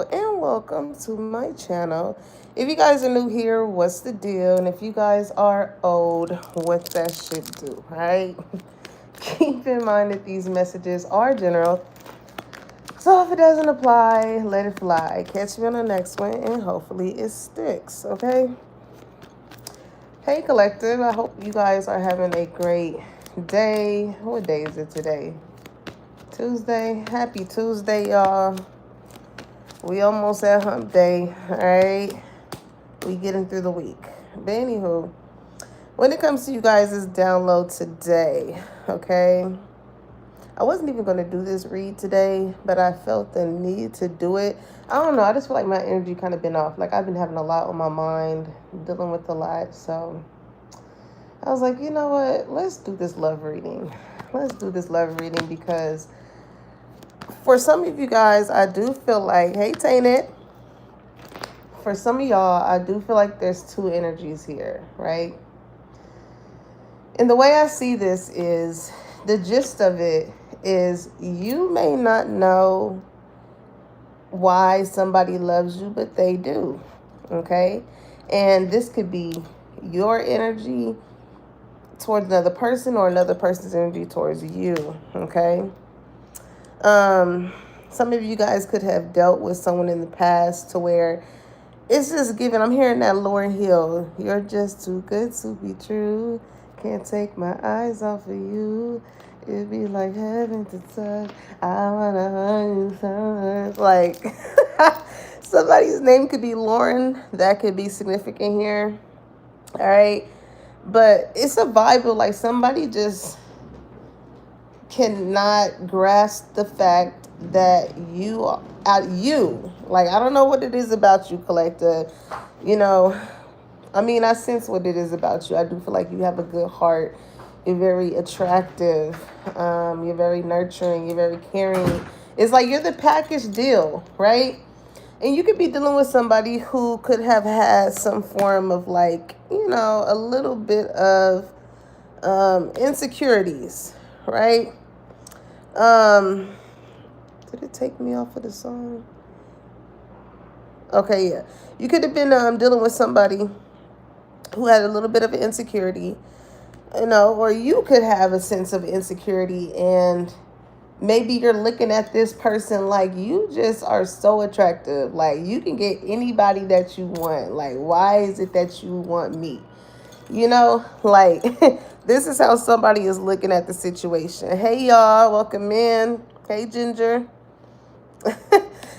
and welcome to my channel. If you guys are new here, what's the deal? And if you guys are old, what that should do, right? Keep in mind that these messages are general, so if it doesn't apply, let it fly. Catch me on the next one, and hopefully it sticks, okay? Hey, collective, I hope you guys are having a great day. What day is it today? Tuesday. Happy Tuesday, y'all. We almost at hump day, all right? We getting through the week. But anywho, when it comes to you guys' download today, okay? I wasn't even going to do this read today, but I felt the need to do it. I don't know. I just feel like my energy kind of been off. Like I've been having a lot on my mind, dealing with a lot. So I was like, you know what? Let's do this love reading. Let's do this love reading because for some of you guys, I do feel like, hey, Tainted, for some of y'all, I do feel like there's two energies here, right? And the way I see this is the gist of it is you may not know why somebody loves you, but they do, okay? And this could be your energy towards another person or another person's energy towards you, okay? Some of you guys could have dealt with someone in the past to where it's just given. I'm hearing that Lauryn Hill. You're just too good to be true. Can't take my eyes off of you. It'd be like heaven to touch. I wanna hug you so much. Like somebody's name could be Lauren. That could be significant here. All right. But it's a vibe of like somebody just cannot grasp the fact that you like, I don't know what it is about you, collector. You know, I mean, I sense what it is about you. I do feel like you have a good heart. You're very attractive. You're very nurturing. You're very caring. It's like you're the package deal, right? And you could be dealing with somebody who could have had some form of like, a little bit of insecurities, right? Um, did it take me off of the song? Okay, yeah. You could have been dealing with somebody who had a little bit of insecurity, or you could have a sense of insecurity, and maybe you're looking at this person like you just are so attractive. Like you can get anybody that you want. Like, why is it that you want me? Like this is how somebody is looking at the situation. Hey, y'all, welcome in. Hey, Ginger.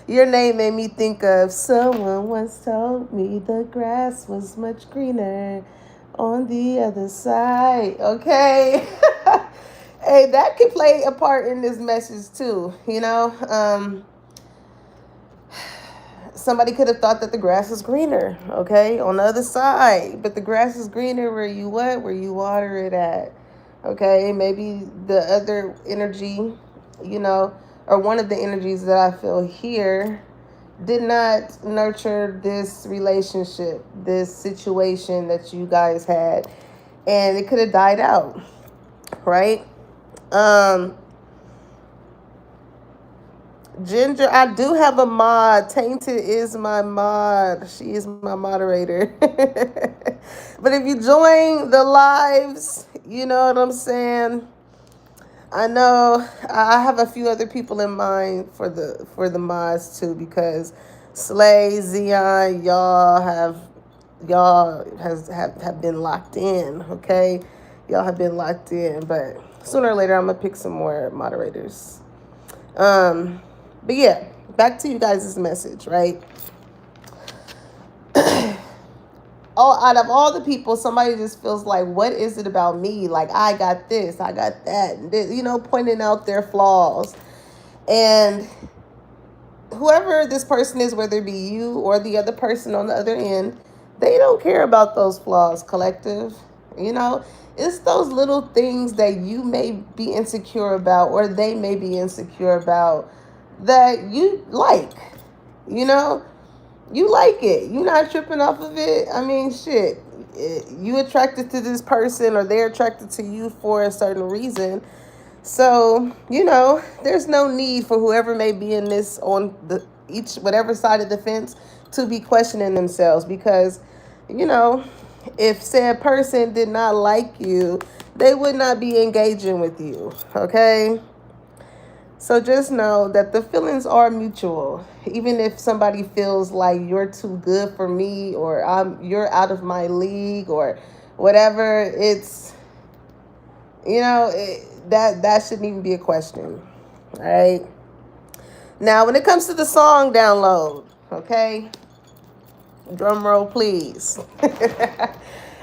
Your name made me think of someone once told me the grass was much greener on the other side. Okay. Hey, that could play a part in this message too. Somebody could have thought that the grass is greener, okay, on the other side. But the grass is greener where you what? Where you water it at. Okay, maybe the other energy, or one of the energies that I feel here did not nurture this relationship, this situation that you guys had. And it could have died out, right? Ginger, I do have a mod. Tainted is my mod. She is my moderator. But if you join the lives, you know what I'm saying? I know I have a few other people in mind for the mods too, because Slay, Zion, y'all have been locked in, okay? Y'all have been locked in, but sooner or later I'm gonna pick some more moderators. But yeah, back to you guys' message, right? Out of all the people, somebody just feels like, what is it about me? Like, I got this, I got that, pointing out their flaws. And whoever this person is, whether it be you or the other person on the other end, they don't care about those flaws, collective. It's those little things that you may be insecure about or they may be insecure about that you like. You like it. You're not tripping off of it. I mean, shit. You attracted to this person or they're attracted to you for a certain reason. So, there's no need for whoever may be in this on each whatever side of the fence to be questioning themselves, because you know, if said person did not like you, they would not be engaging with you. Okay. So just know that the feelings are mutual. Even if somebody feels like you're too good for me, or you're out of my league, or whatever, it's, that shouldn't even be a question. All right. Now, when it comes to the song download, okay, drum roll, please.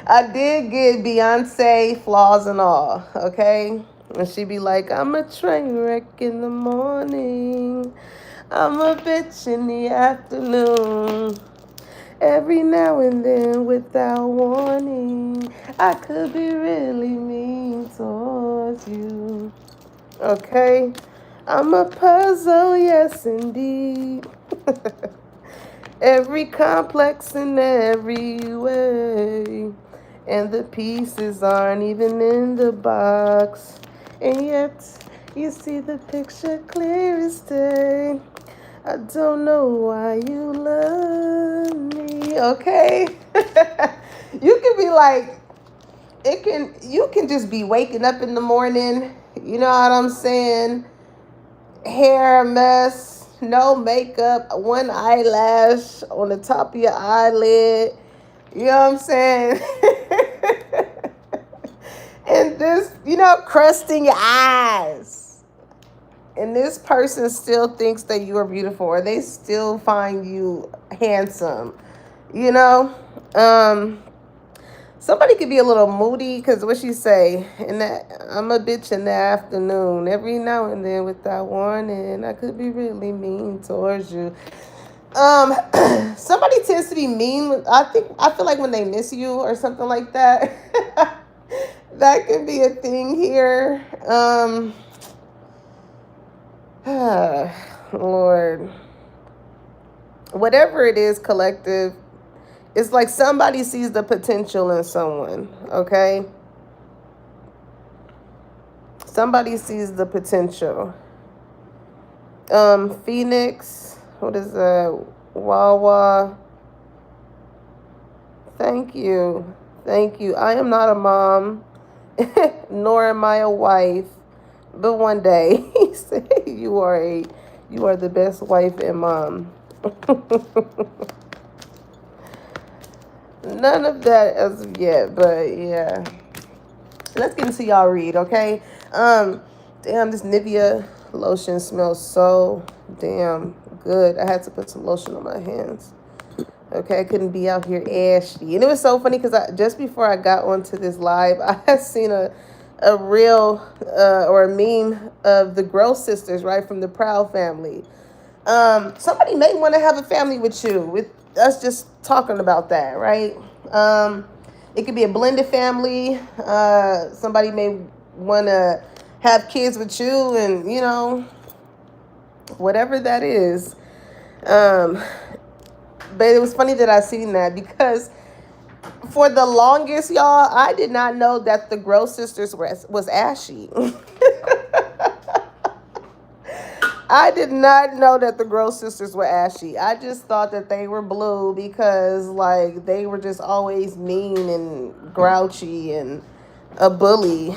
I did get Beyonce, Flaws and All, okay? And she be like, I'm a train wreck in the morning. I'm a bitch in the afternoon. Every now and then without warning, I could be really mean towards you. Okay? I'm a puzzle, yes indeed. Every complex in every way. And the pieces aren't even in the box. And yet, you see the picture clear as day. I don't know why you love me. Okay? You can be like, you can just be waking up in the morning, you know what I'm saying? Hair a mess, no makeup, one eyelash on the top of your eyelid. You know what I'm saying? And this, crusting your eyes. And this person still thinks that you are beautiful, or they still find you handsome. You know? Somebody could be a little moody, because what she say, I'm a bitch in the afternoon. Every now and then without warning, I could be really mean towards you. Somebody tends to be mean. I feel like when they miss you or something like that. That could be a thing here. Lord. Whatever it is, collective, it's like somebody sees the potential in someone, okay? Somebody sees the potential. Phoenix, what is that? Wawa. Thank you. Thank you. I am not a mom, nor am I a wife. But one day, he said, you are the best wife and mom. None of that as of yet, but yeah. Let's get into y'all read, okay? Damn, this Nivea lotion smells so damn good. I had to put some lotion on my hands. Okay, I couldn't be out here ashy. And it was so funny because just before I got onto this live, I had seen a reel or a meme of the Gross sisters, right, from the Proud family. Somebody may want to have a family with you, with us just talking about that, right? It could be a blended family. Somebody may want to have kids with you, and whatever that is. But it was funny that I seen that, because for the longest, y'all, I did not know that the Gross sisters was ashy. I did not know that the Gross sisters were ashy. I just thought that they were blue because, like, they were just always mean and grouchy and a bully,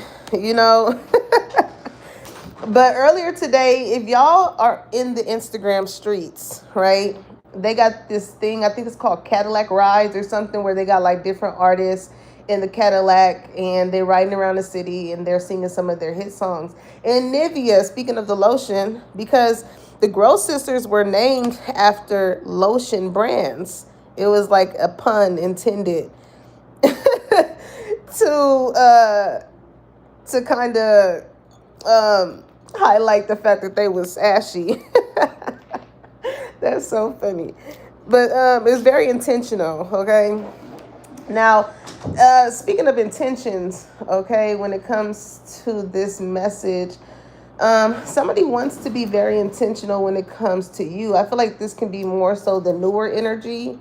But earlier today, if y'all are in the Instagram streets, right, they got this thing, I think it's called Cadillac Rides or something, where they got like different artists in the Cadillac and they're riding around the city and they're singing some of their hit songs. And Nivea, speaking of the lotion, because the Gross sisters were named after lotion brands, it was like a pun intended to kind of highlight the fact that they was ashy. That's so funny. But it's very intentional, okay? Now, speaking of intentions, okay, when it comes to this message, somebody wants to be very intentional when it comes to you. I feel like this can be more so the newer energy,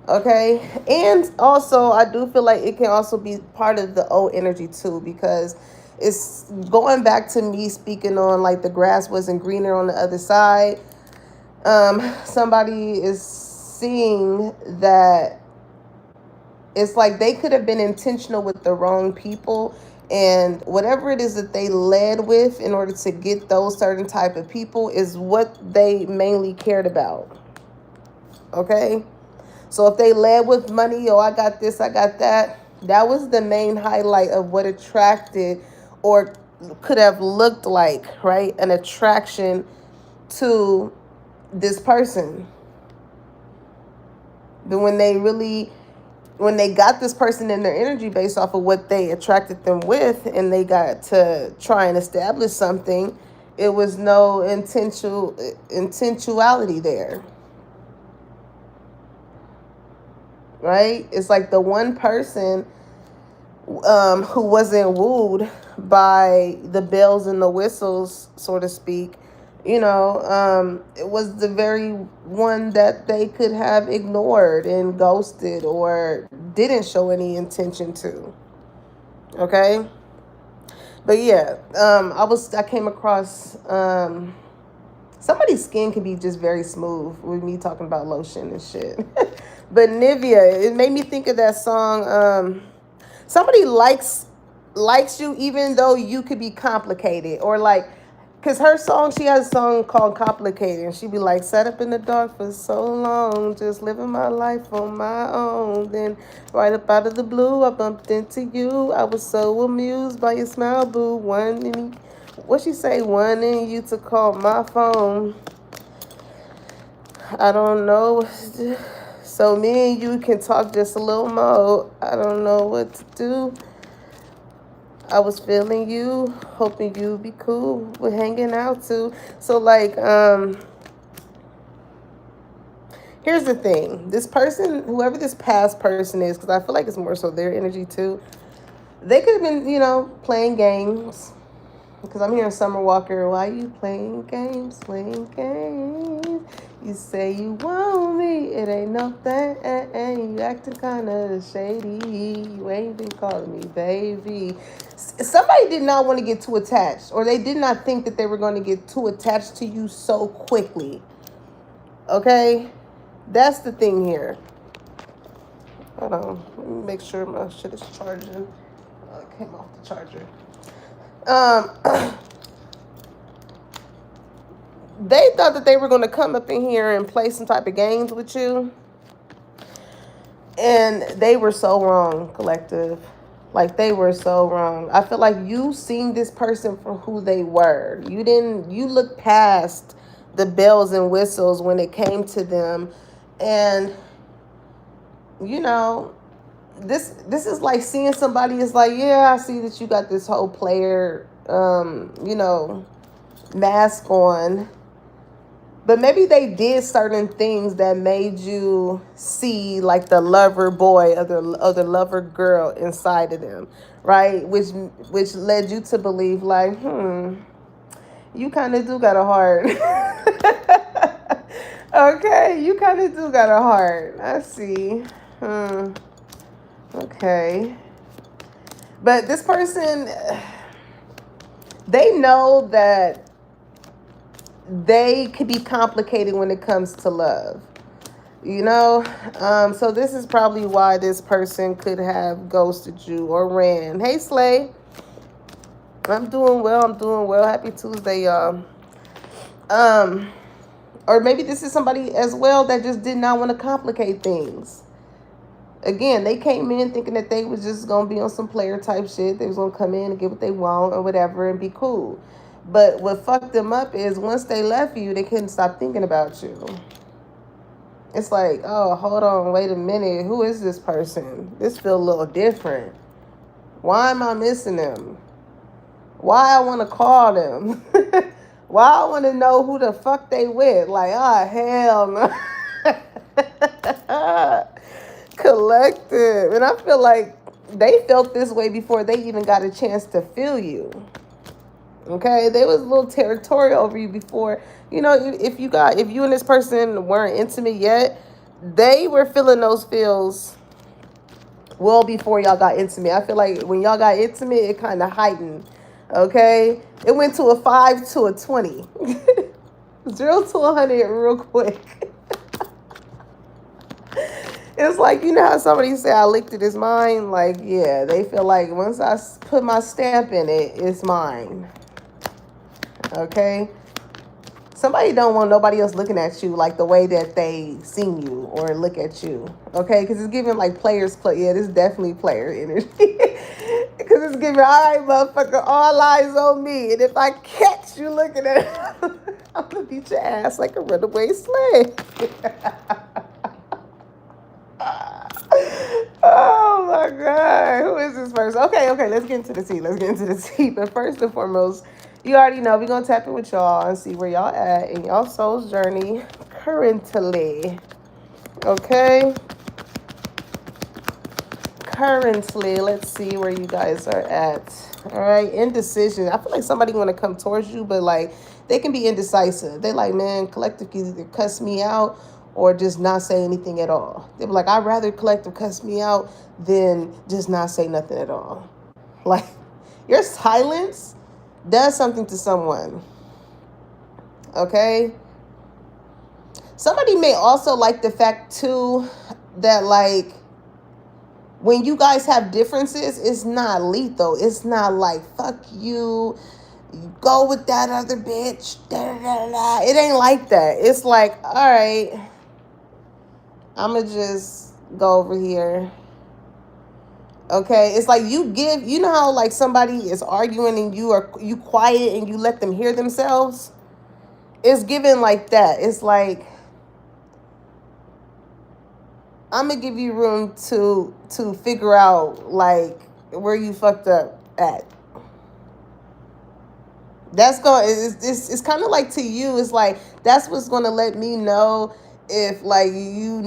okay? And also, I do feel like it can also be part of the old energy too, because it's going back to me speaking on like the grass wasn't greener on the other side. Somebody is seeing that it's like they could have been intentional with the wrong people, and whatever it is that they led with in order to get those certain type of people is what they mainly cared about. Okay, so if they led with money, oh, I got this, I got that, that was the main highlight of what attracted or could have looked like, right, an attraction to this person. But when they got this person in their energy based off of what they attracted them with, and they got to try and establish something, it was no intentionality there, right? It's like the one person who wasn't wooed by the bells and the whistles, so to speak, it was the very one that they could have ignored and ghosted or didn't show any intention to. Okay, but yeah, I came across somebody's skin can be just very smooth with me talking about lotion and shit. But Nivea, it made me think of that song. Somebody likes you even though you could be complicated, or like, because her song, she has a song called Complicated, and she be like, sat up in the dark for so long, just living my life on my own. Then right up out of the blue, I bumped into you. I was so amused by your smile, boo. What she say, wanting you to call my phone. I don't know. So me and you can talk just a little more. I don't know what to do. I was feeling you, hoping you'd be cool with hanging out too. So like, here's the thing. This person, whoever this past person is, because I feel like it's more so their energy too, they could have been, playing games. Because I'm hearing Summer Walker, why you playing games, playing games? You say you want me, it ain't no thing. You acting kind of shady. You ain't been calling me baby. Somebody did not want to get too attached, or they did not think that they were going to get too attached to you so quickly. Okay? That's the thing here. Hold on. Let me make sure my shit is charging. It came off the charger. They thought that they were going to come up in here and play some type of games with you, and they were so wrong, collective. Like, they were so wrong. I feel like you seen this person for who they were. You looked past the bells and whistles when it came to them, and this is like seeing somebody is like, yeah, I see that you got this whole player mask on, but maybe they did certain things that made you see like the lover boy or the lover girl inside of them, right? Which led you to believe like, you kind of do got a heart. Okay, you kind of do got a heart. I see. Okay. But this person, they know that they could be complicated when it comes to love. So this is probably why this person could have ghosted you or ran. Hey, Slay. I'm doing well. Happy Tuesday, y'all. Or maybe this is somebody as well that just did not want to complicate things. Again, they came in thinking that they was just going to be on some player type shit. They was going to come in and get what they want or whatever and be cool. But what fucked them up is once they left you, they couldn't stop thinking about you. It's like, oh, hold on, wait a minute. Who is this person? This feel a little different. Why am I missing them? Why I want to call them? Why I want to know who the fuck they with? Like, hell no. Collective. And I feel like they felt this way before they even got a chance to feel you. Okay, they was a little territorial over you before. If you and this person weren't intimate yet, they were feeling those feels well before y'all got intimate. I feel like when y'all got intimate, it kind of heightened. Okay, it went to a 5 to a 20. 0 to 100 real quick. It's like, you know how somebody say I licked it, it's mine? Like, yeah, they feel like once I put my stamp in it, it's mine. Okay? Somebody don't want nobody else looking at you like the way that they seen you or look at you. Okay? Because it's giving like players play. Yeah, this is definitely player energy. Because it's giving, all right, motherfucker, all eyes on me. And if I catch you looking at it, I'm going to beat your ass like a runaway slave. Oh my God. Who is this person? Okay, let's get into the tea. But first and foremost, you already know we're gonna tap in with y'all and see where y'all at in y'all soul's journey currently. Okay? Currently, let's see where you guys are at. Alright, indecision. I feel like somebody wanna come towards you, but like they can be indecisive. They like, man, collective can either cuss me out or just not say anything at all. They be like, I'd rather collective cuss me out than just not say nothing at all. Like, your silence does something to someone. Okay? Somebody may also like the fact too that like when you guys have differences, it's not lethal. It's not like, fuck you, go with that other bitch. Da, da, da. It ain't like that. It's like, all right, I'm going to just go over here. Okay, it's like you know how like somebody is arguing and you quiet and you let them hear themselves? It's given like that. It's like, I'm gonna give you room to figure out like where you fucked up at. That's going. It's kind of like to you. It's like that's what's gonna let me know if like you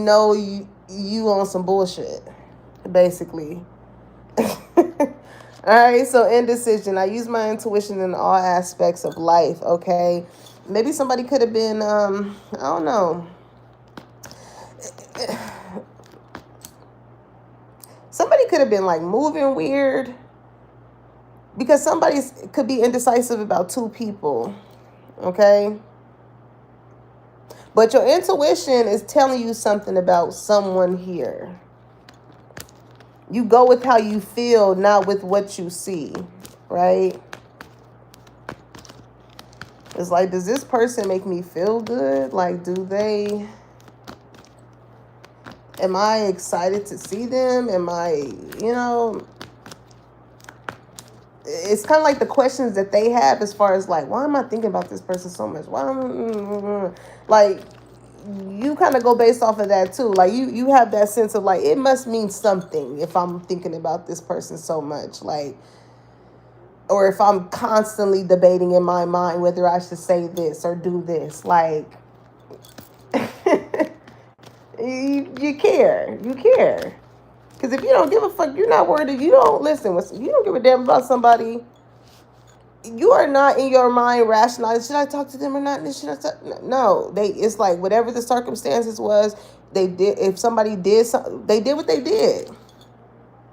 on some bullshit, basically. All right. So indecision. I use my intuition in all aspects of life. Okay. Maybe somebody could have been I don't know. Somebody could have been like moving weird because somebody could be indecisive about two people, okay? But your intuition is telling you something about someone here. You go with how you feel, not with what you see, right? It's like, does this person make me feel good? Like, am I excited to see them? Am I, it's kind of like the questions that they have as far as like, why am I thinking about this person so much? Like, you kind of go based off of that too. Like you have that sense of like, it must mean something if I'm thinking about this person so much. Like, or if I'm constantly debating in my mind whether I should say this or do this. Like, you care. Because if you don't give a fuck, you're not worried. If you don't listen, you don't give a damn about somebody, you are not in your mind rationalizing, should I talk to them or not? No, it's like whatever the circumstances was, they did. If somebody did something, they did what they did.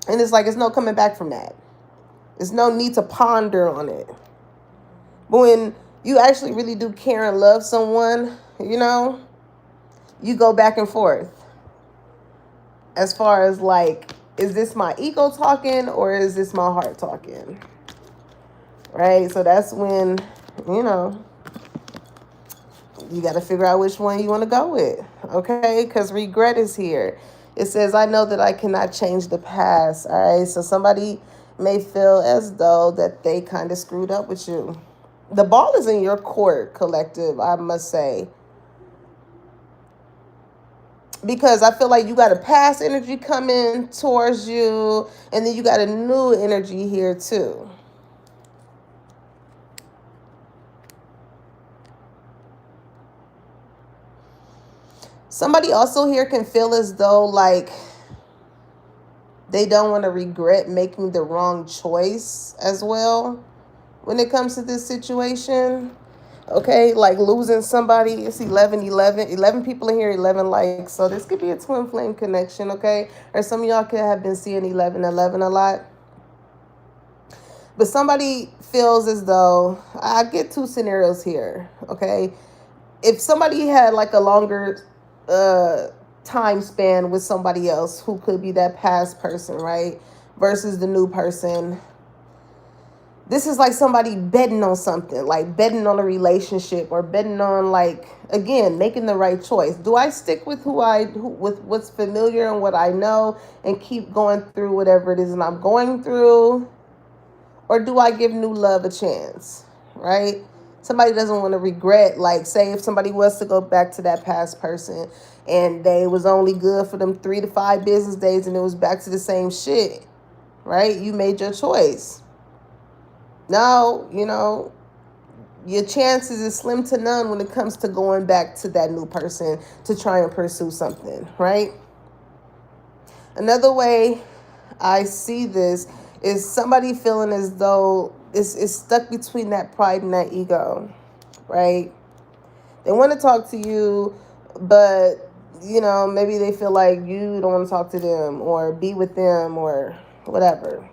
And it's like, it's no coming back from that. There's no need to ponder on it. But when you actually really do care and love someone, you go back and forth. As far as like, is this my ego talking or is this my heart talking? Right? So that's when, you got to figure out which one you want to go with. Okay? Because regret is here. It says, I know that I cannot change the past. All right? So somebody may feel as though that they kind of screwed up with you. The ball is in your court, collective, I must say. Because I feel like you got a past energy coming towards you, and then you got a new energy here too. Somebody also here can feel as though like they don't want to regret making the wrong choice as well when it comes to this situation. Okay, like losing somebody. It's 11 people in here, 11 likes. So this could be a twin flame connection, okay? Or some of y'all could have been seeing 11 a lot. But somebody feels as though, I get two scenarios here, okay? if somebody had like a longer uh time span with somebody else who could be that past person, right? Versus the new person. This is like somebody betting on something, like betting on a relationship or betting on, like, again, making the right choice. Do I stick with with what's familiar and what I know and keep going through whatever it is that I'm going through? Or do I give new love a chance, right? Somebody doesn't want to regret, like, say if somebody was to go back to that past person and they was only good for them 3 to 5 business days and it was back to the same shit, right? You made your choice. Now, your chances is slim to none when it comes to going back to that new person to try and pursue something, right? Another way I see this is somebody feeling as though it's stuck between that pride and that ego, right? They want to talk to you, but, maybe they feel like you don't want to talk to them or be with them or whatever.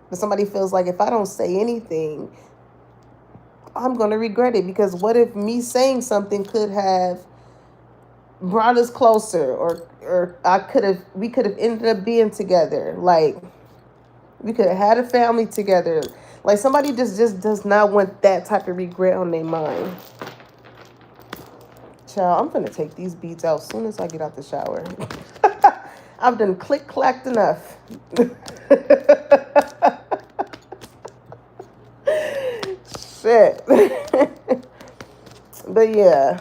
But somebody feels like if I don't say anything, I'm going to regret it, because what if me saying something could have brought us closer, or we could have ended up being together. Like, we could have had a family together. Like, somebody just does not want that type of regret on their mind. Child, I'm going to take these beads out as soon as I get out the shower. I've done click-clacked enough. Shit. But yeah,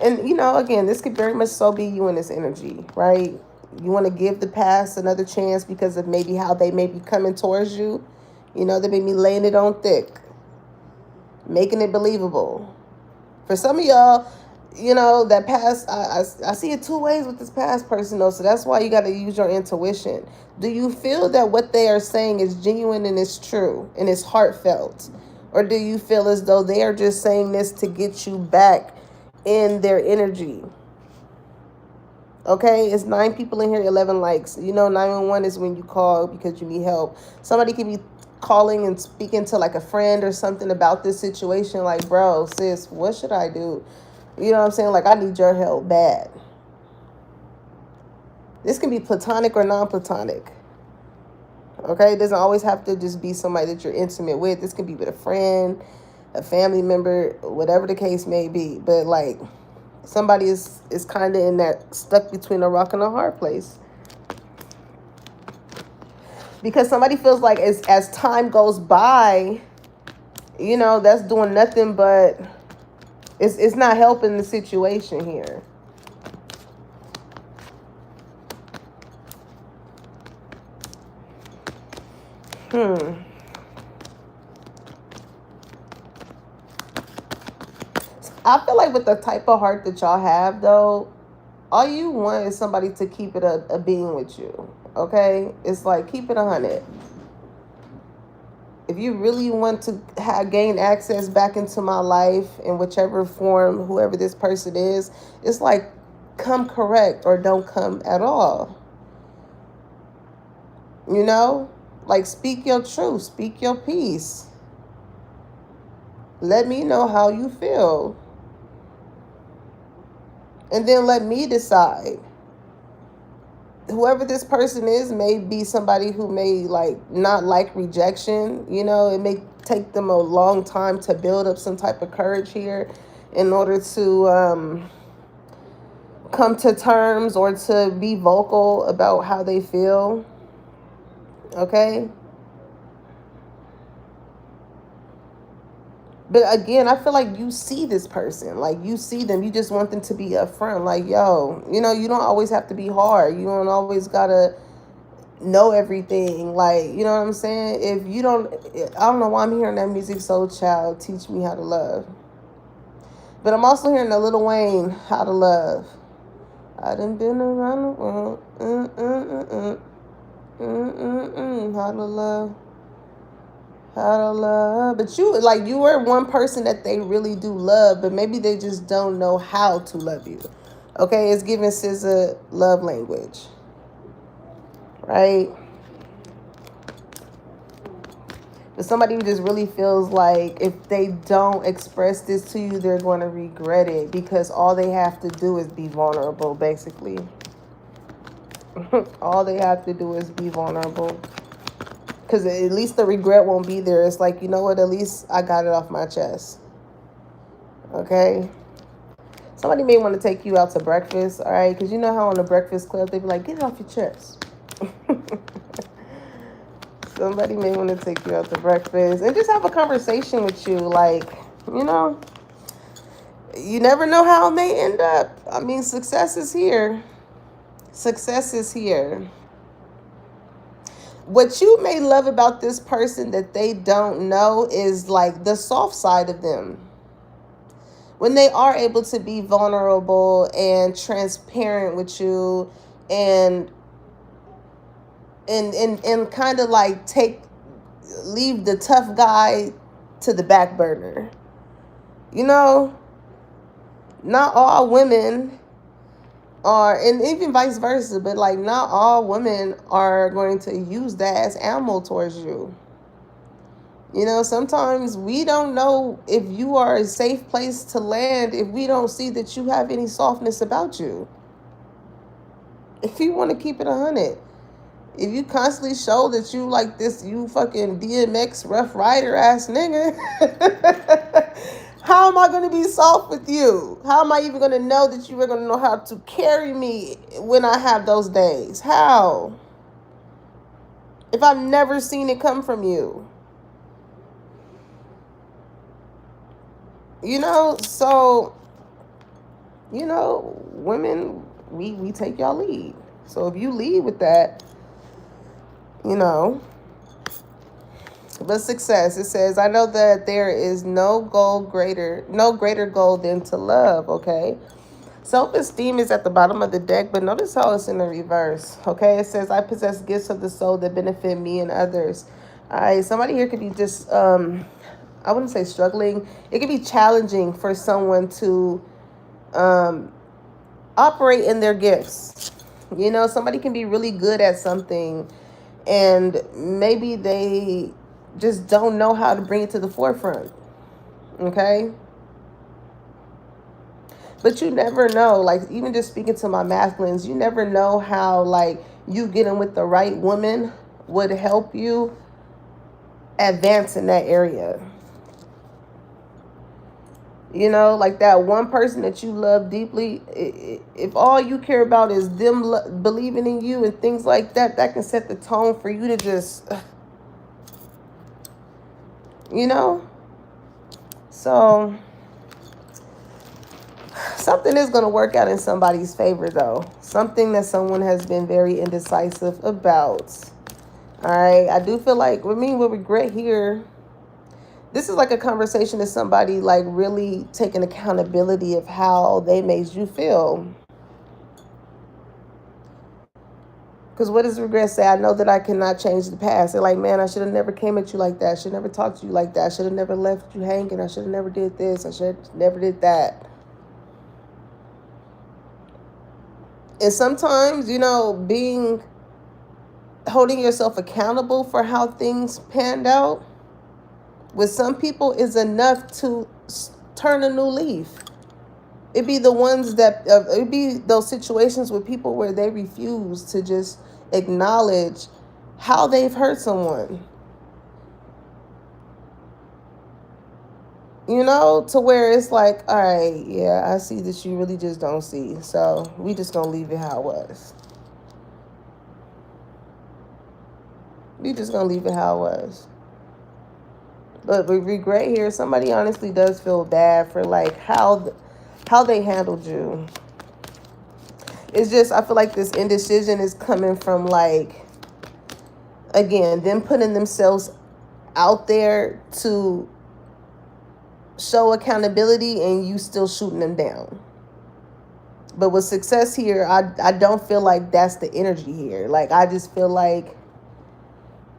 and again, this could very much so be you in this energy, right? You want to give the past another chance because of maybe how they may be coming towards you. They may be laying it on thick, making it believable. For some of y'all, that past, I see it 2 ways with this past person, though. So that's why you got to use your intuition. Do you feel that what they are saying is genuine and it's true and it's heartfelt? Or do you feel as though they are just saying this to get you back in their energy? Okay, it's 9 people in here, 11 likes. 911 is when you call because you need help. Somebody could be calling and speaking to like a friend or something about this situation. Like, bro, sis, what should I do? You know what I'm saying? Like, I need your help bad. This can be platonic or non-platonic. Okay, it doesn't always have to just be somebody that you're intimate with. This can be with a friend, a family member, whatever the case may be. But like, somebody is kind of in that stuck between a rock and a hard place. Because somebody feels like as time goes by, that's doing nothing but it's not helping the situation here. I feel like with the type of heart that y'all have, though, all you want is somebody to keep it a being with you. Okay? It's like, keep it 100. If you really want to gain access back into my life in whichever form, whoever this person is, it's like, come correct or don't come at all. Like, speak your truth, speak your peace. Let me know how you feel. And then let me decide. Whoever this person is may be somebody who may not like rejection. It may take them a long time to build up some type of courage here in order to come to terms or to be vocal about how they feel. Okay? But again, I feel like you see this person. Like, you see them. You just want them to be upfront. Like, yo, you don't always have to be hard. You don't always got to know everything. Like, you know what I'm saying? If you don't, I don't know why I'm hearing that Musiq Soulchild, Teach Me How to Love. But I'm also hearing the Lil Wayne, How to Love. I done been around the world. How to love. How to love. But you are one person that they really do love, but maybe they just don't know how to love you. Okay, it's giving SZA love language. Right? But somebody who just really feels like if they don't express this to you, they're going to regret it, because all they have to do is be vulnerable, basically. All they have to do is be vulnerable. Because at least the regret won't be there. It's like, you know what? At least I got it off my chest. Okay? Somebody may want to take you out to breakfast, all right? Because you know how on the Breakfast Club, they be like, get it off your chest. Somebody may want to take you out to breakfast and just have a conversation with you. Like, you know, you never know how it may end up. I mean, success is here. Success is here. What you may love about this person that they don't know is like the soft side of them. When they are able to be vulnerable and transparent with you and kind of like leave the tough guy to the back burner. You know, not all women are, and even vice versa, but like not all women are going to use that as ammo towards you. You know, sometimes we don't know if you are a safe place to land if we don't see that you have any softness about you. If you want to keep it 100, if you constantly show that you like this, you fucking DMX Rough Rider ass nigga, how am I going to be soft with you? How am I even going to know that you are going to know how to carry me when I have those days? How? If I've never seen it come from you. You know, so, you know, women, we take y'all lead. So if you lead with that, you know. But success, it says, I know that there is no greater goal than to love, okay? Self-esteem is at the bottom of the deck, but notice how it's in the reverse, okay? It says, I possess gifts of the soul that benefit me and others. All right, somebody here could be just, I wouldn't say struggling. It could be challenging for someone to operate in their gifts. You know, somebody can be really good at something, and maybe they just don't know how to bring it to the forefront. Okay? But you never know. Like, even just speaking to my masculines, you never know how, like, you getting with the right woman would help you advance in that area. You know, like that one person that you love deeply, if all you care about is them believing in you and things like that, that can set the tone for you to just, you know. So something is going to work out in somebody's favor, though. Something that someone has been very indecisive about. All right. I do feel like, with regret here, this is like a conversation to somebody like really taking accountability of how they made you feel. Because what does regret say? I know that I cannot change the past. They're like, man, I should have never came at you like that. I should have never talked to you like that. I should have never left you hanging. I should have never did this. I should have never did that. And sometimes, you know, holding yourself accountable for how things panned out with some people is enough to turn a new leaf. It'd be the ones that, it'd be those situations with people where they refuse to just acknowledge how they've hurt someone. You know, to where it's like, all right, yeah, I see that you really just don't see. So we just gonna leave it how it was. We just gonna leave it how it was. But with regret here, somebody honestly does feel bad for like how they handled you. It's just, I feel like this indecision is coming from like, again, them putting themselves out there to show accountability and you still shooting them down. But with success here, I don't feel like that's the energy here. Like, I just feel like,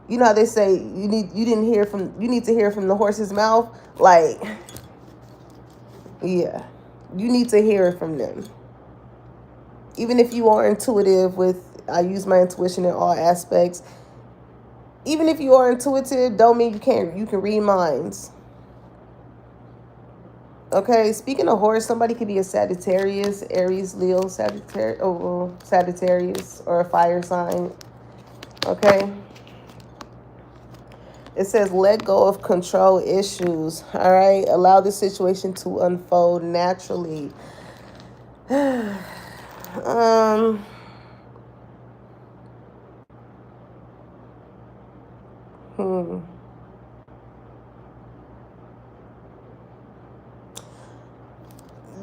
you know how they say you need to hear from the horse's mouth? Like, yeah, you need to hear it from them. Even if you are intuitive with, I use my intuition in all aspects, even if you are intuitive, don't mean you can read minds. Okay, speaking of horse, somebody could be a Sagittarius, Aries, Leo, Sagittarius, or a fire sign. Okay. It says let go of control issues. All right. Allow the situation to unfold naturally. Hmm.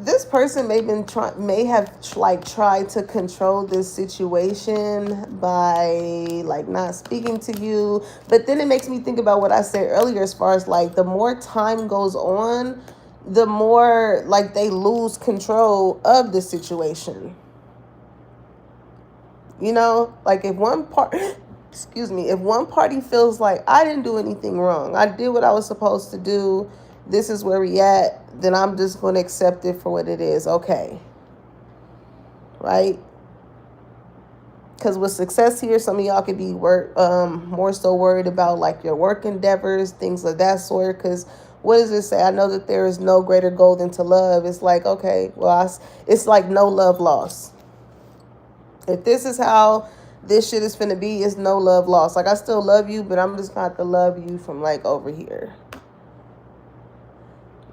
This person may have tried to control this situation by like not speaking to you, but then it makes me think about what I said earlier as far as like the more time goes on, the more like they lose control of the situation. You know, like if one part excuse me, if one party feels like I didn't do anything wrong, I did what I was supposed to do, this is where we at, then I'm just going to accept it for what it is. Okay. Right? Because with success here, some of y'all could be more so worried about like your work endeavors, things of that sort. Because what does it say? I know that there is no greater goal than to love. It's like, okay, well, it's like no love lost. If this is how this shit is finna be, it's no love lost. Like, I still love you, but I'm just going to have to love you from like over here.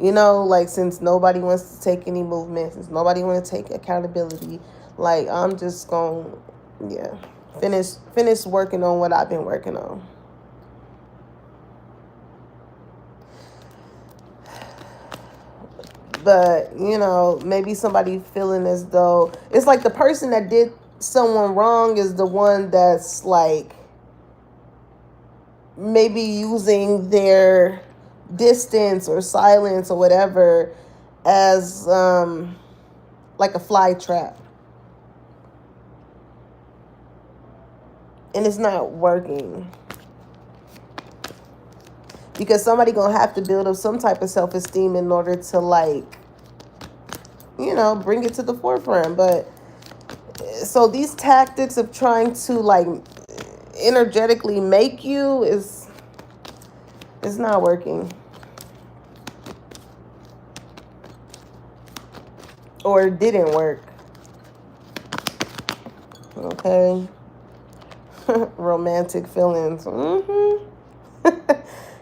You know, like since nobody wants to take any movement, since nobody wants to take accountability, like I'm just going to, yeah, finish working on what I've been working on. But, you know, maybe somebody feeling as though it's like the person that did someone wrong is the one that's like maybe using their distance or silence or whatever as like a fly trap, and it's not working because somebody gonna have to build up some type of self-esteem in order to like, you know, bring it to the forefront. But so these tactics of trying to like energetically make you is not working. Or it didn't work. Okay. Romantic feelings.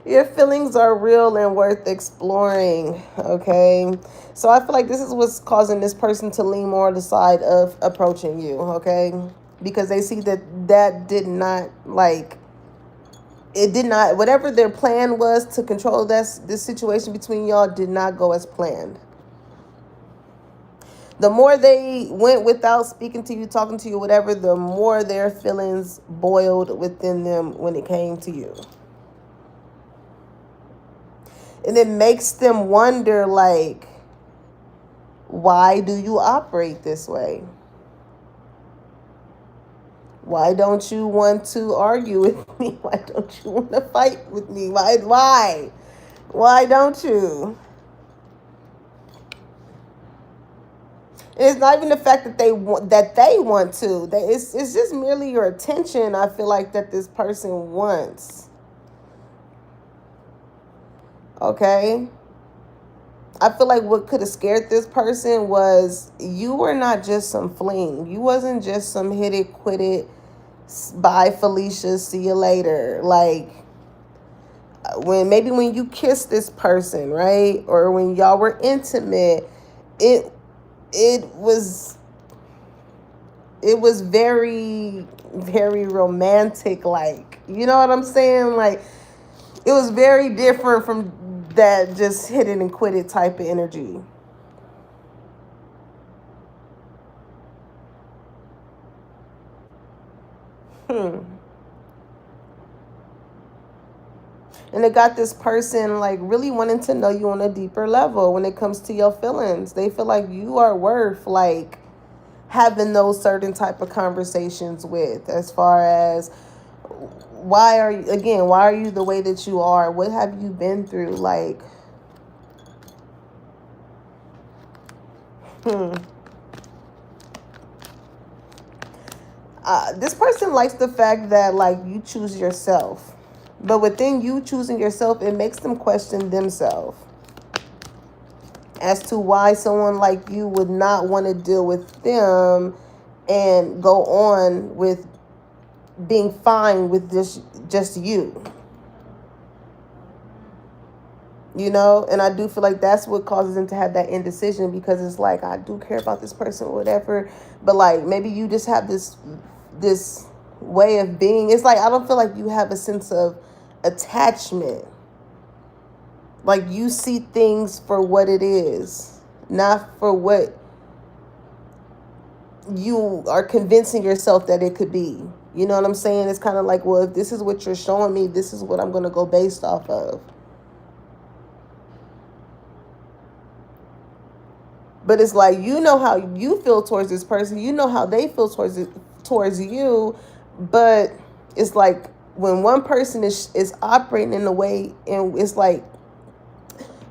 Your feelings are real and worth exploring. Okay. So I feel like this is what's causing this person to lean more on the side of approaching you. Okay. Because they see that did not like, it did not, whatever their plan was to control this situation between y'all did not go as planned. The more they went without speaking to you, talking to you, whatever, the more their feelings boiled within them when it came to you. And it makes them wonder, like, why do you operate this way? Why don't you want to argue with me? Why don't you want to fight with me? Why? Why don't you? It's not even the fact that they want to. It's just merely your attention. I feel like that this person wants. Okay. I feel like what could have scared this person was you were not just some fling. You wasn't just some hit it, quit it, bye Felicia, see you later. Like when you kissed this person, right? Or when y'all were intimate, it was very, very romantic, like, you know what I'm saying? Like, it was very different from that just hit it and quit it type of energy. And it got this person like really wanting to know you on a deeper level when it comes to your feelings. They feel like you are worth like having those certain type of conversations with, as far as why are you the way that you are? What have you been through? Like, this person likes the fact that like you choose yourself. But within you choosing yourself, it makes them question themselves as to why someone like you would not want to deal with them and go on with being fine with just you. You know, and I do feel like that's what causes them to have that indecision, because it's like, I do care about this person or whatever, but like maybe you just have this way of being. It's like, I don't feel like you have a sense of attachment. Like, you see things for what it is, not for what you are convincing yourself that it could be. You know what I'm saying? It's kind of like, well, if this is what you're showing me, this is what I'm going to go based off of. But it's like, you know how you feel towards this person, you know how they feel towards you, but it's like when one person is operating in a way, and it's like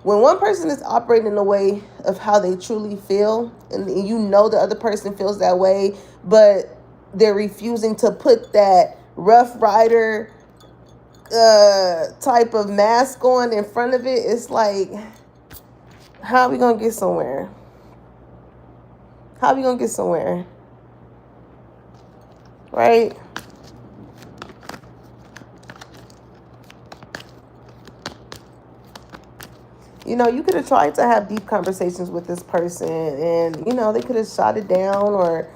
when one person is operating in a way of how they truly feel, and you know the other person feels that way, but they're refusing to put that Rough Rider type of mask on in front of it, it's like, how are we gonna get somewhere? How are we gonna get somewhere? Right? You know, you could have tried to have deep conversations with this person, and, you know, they could have shot it down or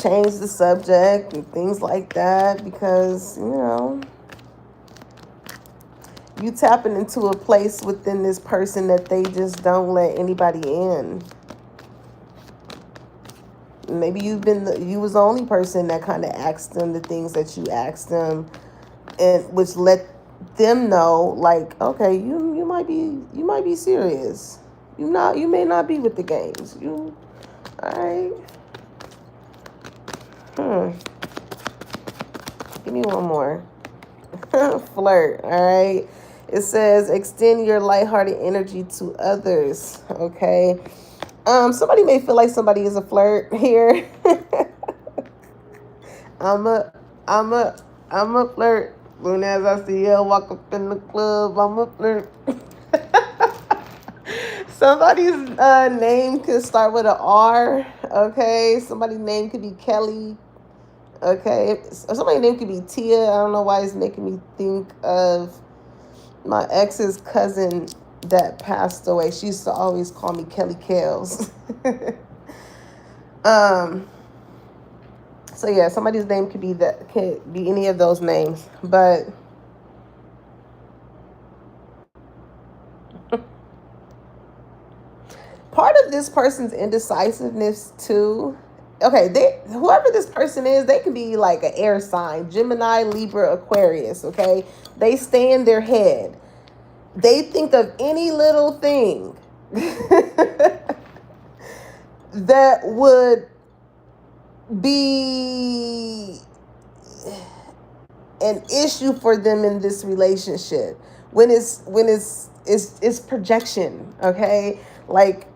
changed the subject and things like that, because, you know, you tapping into a place within this person that they just don't let anybody in. Maybe you was the only person that kind of asked them the things that you asked them, and which let them know, like, okay, you might be serious. You may not be with the games. All right. Give me one more. Flirt. All right. It says extend your lighthearted energy to others. Okay. Somebody may feel like somebody is a flirt here. I'm a flirt. Soon as I see you walk up in the club, I'm a flirt. Somebody's name could start with an R. Okay. Somebody's name could be Kelly. Okay. Somebody's name could be Tia. I don't know why it's making me think of my ex's cousin that passed away. She used to always call me Kelly Kales. So yeah, somebody's name could be any of those names. But part of this person's indecisiveness too. Okay, whoever this person is, they can be like an air sign, Gemini, Libra, Aquarius. Okay, they stay in their head. They think of any little thing that would be an issue for them in this relationship. When it's projection. Okay, like,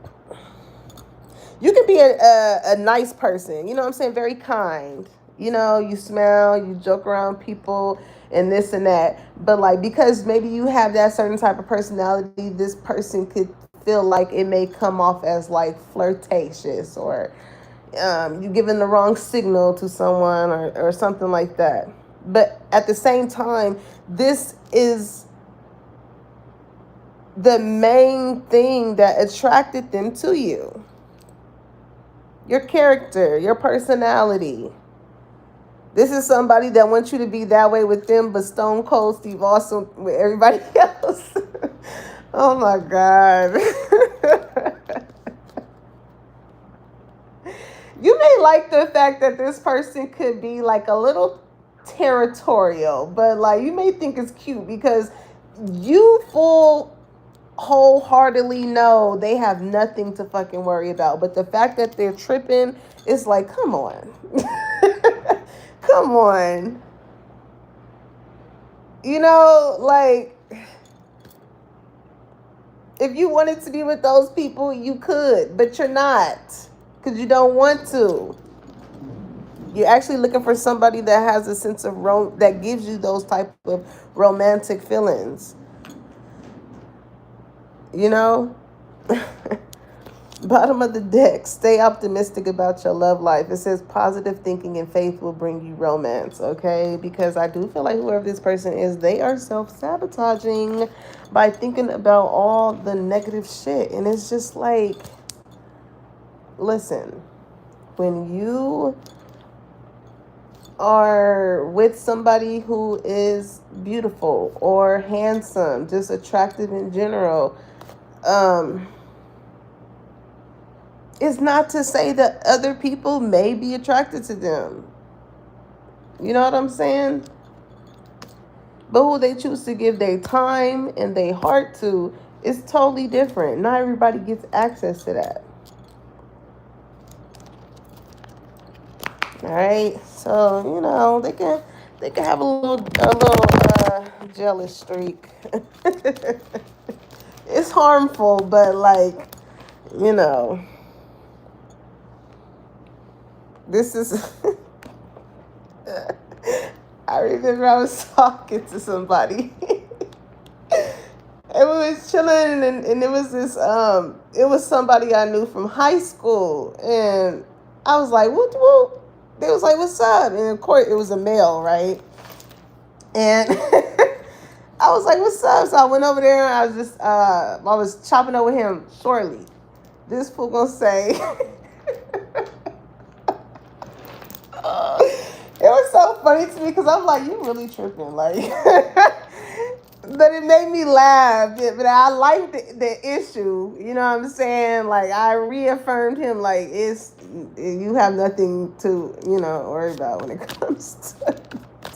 you can be a nice person, you know what I'm saying, very kind, you know, you smile, you joke around people and this and that, but like, because maybe you have that certain type of personality, this person could feel like it may come off as like flirtatious, or you giving the wrong signal to someone, or something like that. But at the same time, this is the main thing that attracted them to you. Your character, your personality. This is somebody that wants you to be that way with them, but Stone Cold Steve Austin with everybody else. Oh my God. You may like the fact that this person could be like a little territorial, but like, you may think it's cute because you wholeheartedly know they have nothing to fucking worry about. But the fact that they're tripping is like, come on. Come on. You know, like, if you wanted to be with those people, you could, but you're not, because you don't want to. You're actually looking for somebody that has a sense of that gives you those type of romantic feelings. You know? Bottom of the deck, stay optimistic about your love life. It says positive thinking and faith will bring you romance, okay? Because I do feel like whoever this person is, they are self-sabotaging by thinking about all the negative shit. And it's just like, listen, when you are with somebody who is beautiful or handsome, just attractive in general, it's not to say that other people may be attracted to them. You know what I'm saying? But who they choose to give their time and their heart to is totally different. Not everybody gets access to that. All right, so you know they can have a little jealous streak. It's harmful, but like, you know, this is. I remember I was talking to somebody. And we was chilling, and it was this it was somebody I knew from high school, and I was like, whoop whoop. They was like, what's up? And of course it was a male, right? And I was like, what's up? So I went over there and I was chopping up with him shortly. This fool gonna say it was so funny to me because I'm like, you really tripping, like. But it made me laugh. But I liked the issue. You know what I'm saying? Like, I reaffirmed him, like, you have nothing to, worry about when it comes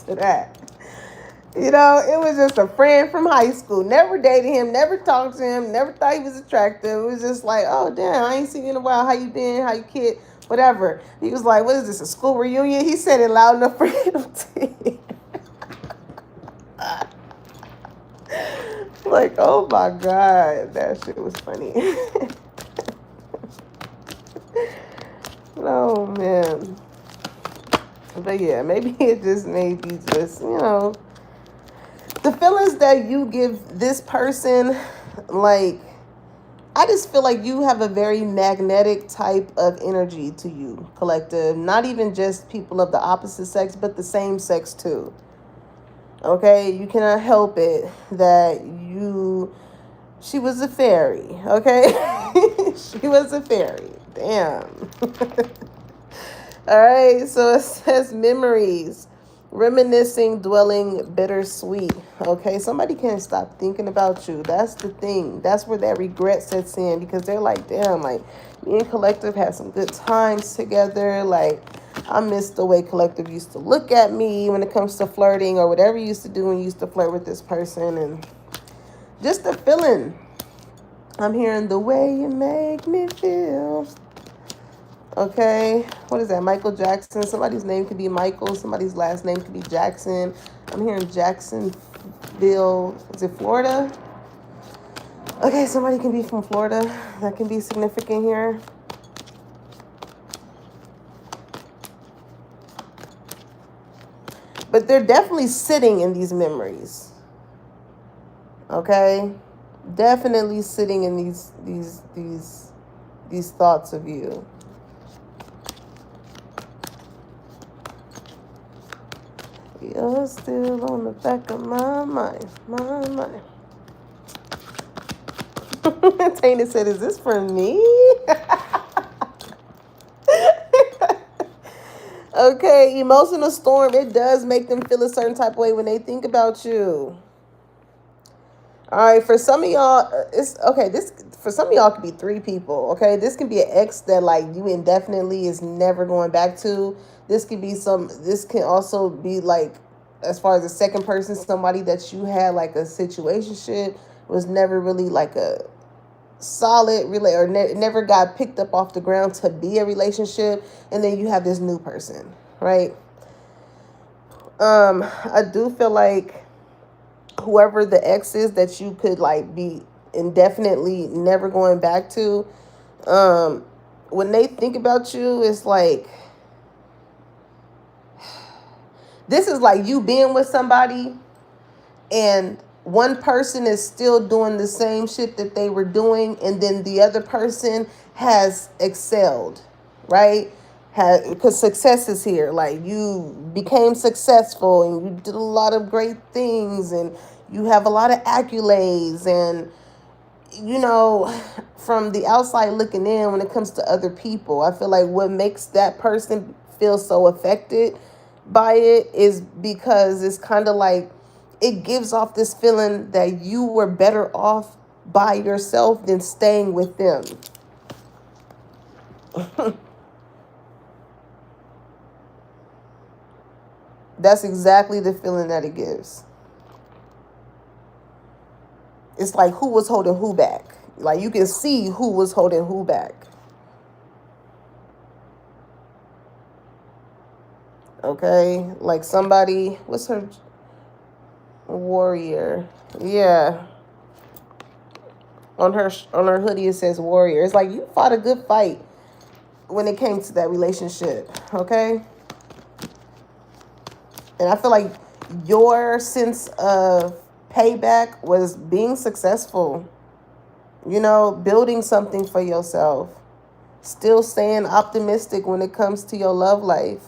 to that. You know, it was just a friend from high school. Never dated him, never talked to him, never thought he was attractive. It was just like, oh, damn, I ain't seen you in a while. How you been? How you kid? Whatever. He was like, what is this, a school reunion? He said it loud enough for him to hear. Like, oh my God, that shit was funny. Oh man. But yeah, maybe it just may be just, the feelings that you give this person, like, I just feel like you have a very magnetic type of energy to you, collective. Not even just people of the opposite sex, but the same sex too. Okay, you cannot help it that she was a fairy, okay? She was a fairy. Damn. All right, so it says memories, reminiscing, dwelling, bittersweet. Okay, somebody can't stop thinking about you. That's the thing. That's where that regret sets in because they're like, damn, like, me and Collective had some good times together. Like, I miss the way Collective used to look at me when it comes to flirting or whatever you used to do when you used to flirt with this person. And just the feeling. I'm hearing the way you make me feel. Okay, what is that? Michael Jackson. Somebody's name could be Michael. Somebody's last name could be Jackson. I'm hearing Jacksonville. Is it Florida? Okay, somebody can be from Florida. That can be significant here. But they're definitely sitting in these memories. Okay? Definitely sitting in these thoughts of you. You're still on the back of my mind. My mind. Tana said, is this for me? Okay, emotional storm. It does make them feel a certain type of way when they think about you. All right, for some of y'all, it's okay. For some of y'all could be 3 people. Okay, this can be an ex that like you indefinitely is never going back to. This could be This can also be like, as far as a second person, somebody that you had like a situationship, was never really like a solid or never got picked up off the ground to be a relationship, and then you have this new person, right? I do feel like whoever the ex is that you could like be indefinitely never going back to, when they think about you, it's like This is like you being with somebody and one person is still doing the same shit that they were doing, and then the other person has excelled, right? Because success is here. Like, you became successful and you did a lot of great things and you have a lot of accolades, and you know, from the outside looking in, when it comes to other people, I feel like what makes that person feel so affected by it is because it's kind of like it gives off this feeling that you were better off by yourself than staying with them. That's exactly the feeling that it gives. It's like who was holding who back. Like, you can see who was holding who back. Okay, like somebody, what's her warrior? Yeah, on her hoodie it says warrior. It's like you fought a good fight when it came to that relationship. Okay, and I feel like your sense of payback was being successful. You know, building something for yourself, still staying optimistic when it comes to your love life.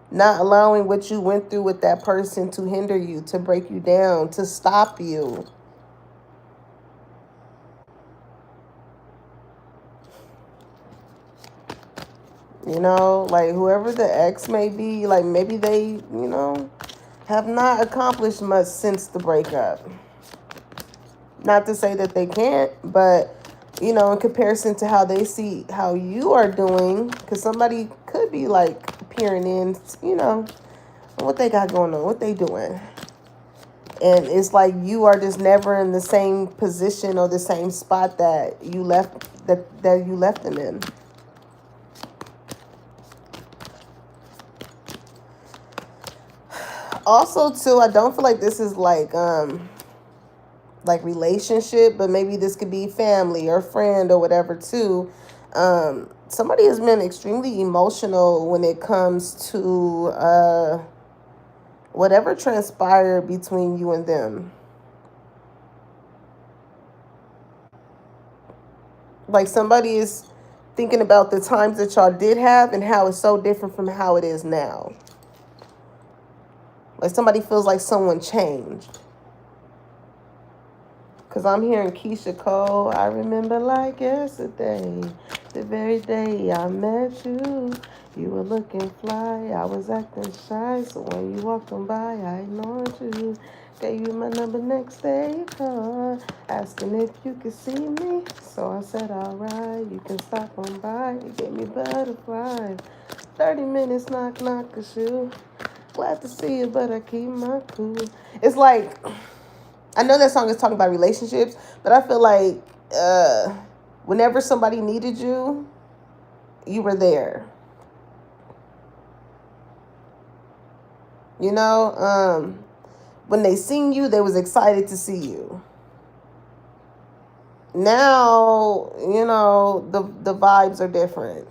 Not allowing what you went through with that person to hinder you, to break you down, to stop you. You know, like whoever the ex may be, like maybe they, have not accomplished much since the breakup. Not to say that they can't, but, in comparison to how they see how you are doing, because somebody could be like peering in, what they got going on, what they doing. And it's like you are just never in the same position or the same spot that you left that you left them in. Also, too, I don't feel like this is like relationship, but maybe this could be family or friend or whatever too. Somebody has been extremely emotional when it comes to whatever transpired between you and them. Like, somebody is thinking about the times that y'all did have and how it's so different from how it is now. Like, somebody feels like someone changed. Because I'm hearing Keisha Cole. I remember like yesterday, the very day I met you. You were looking fly, I was acting shy. So when you walked on by, I ignored you. Gave you my number next day, you called, asking if you could see me. So I said, alright, you can stop on by. You gave me butterflies. 30 minutes, knock, knock, a shoe. Glad to see you, but I keep my cool. It's like, I know that song is talking about relationships, but I feel like whenever somebody needed you, you were there. You know, when they seen you, they was excited to see you. Now, the vibes are different.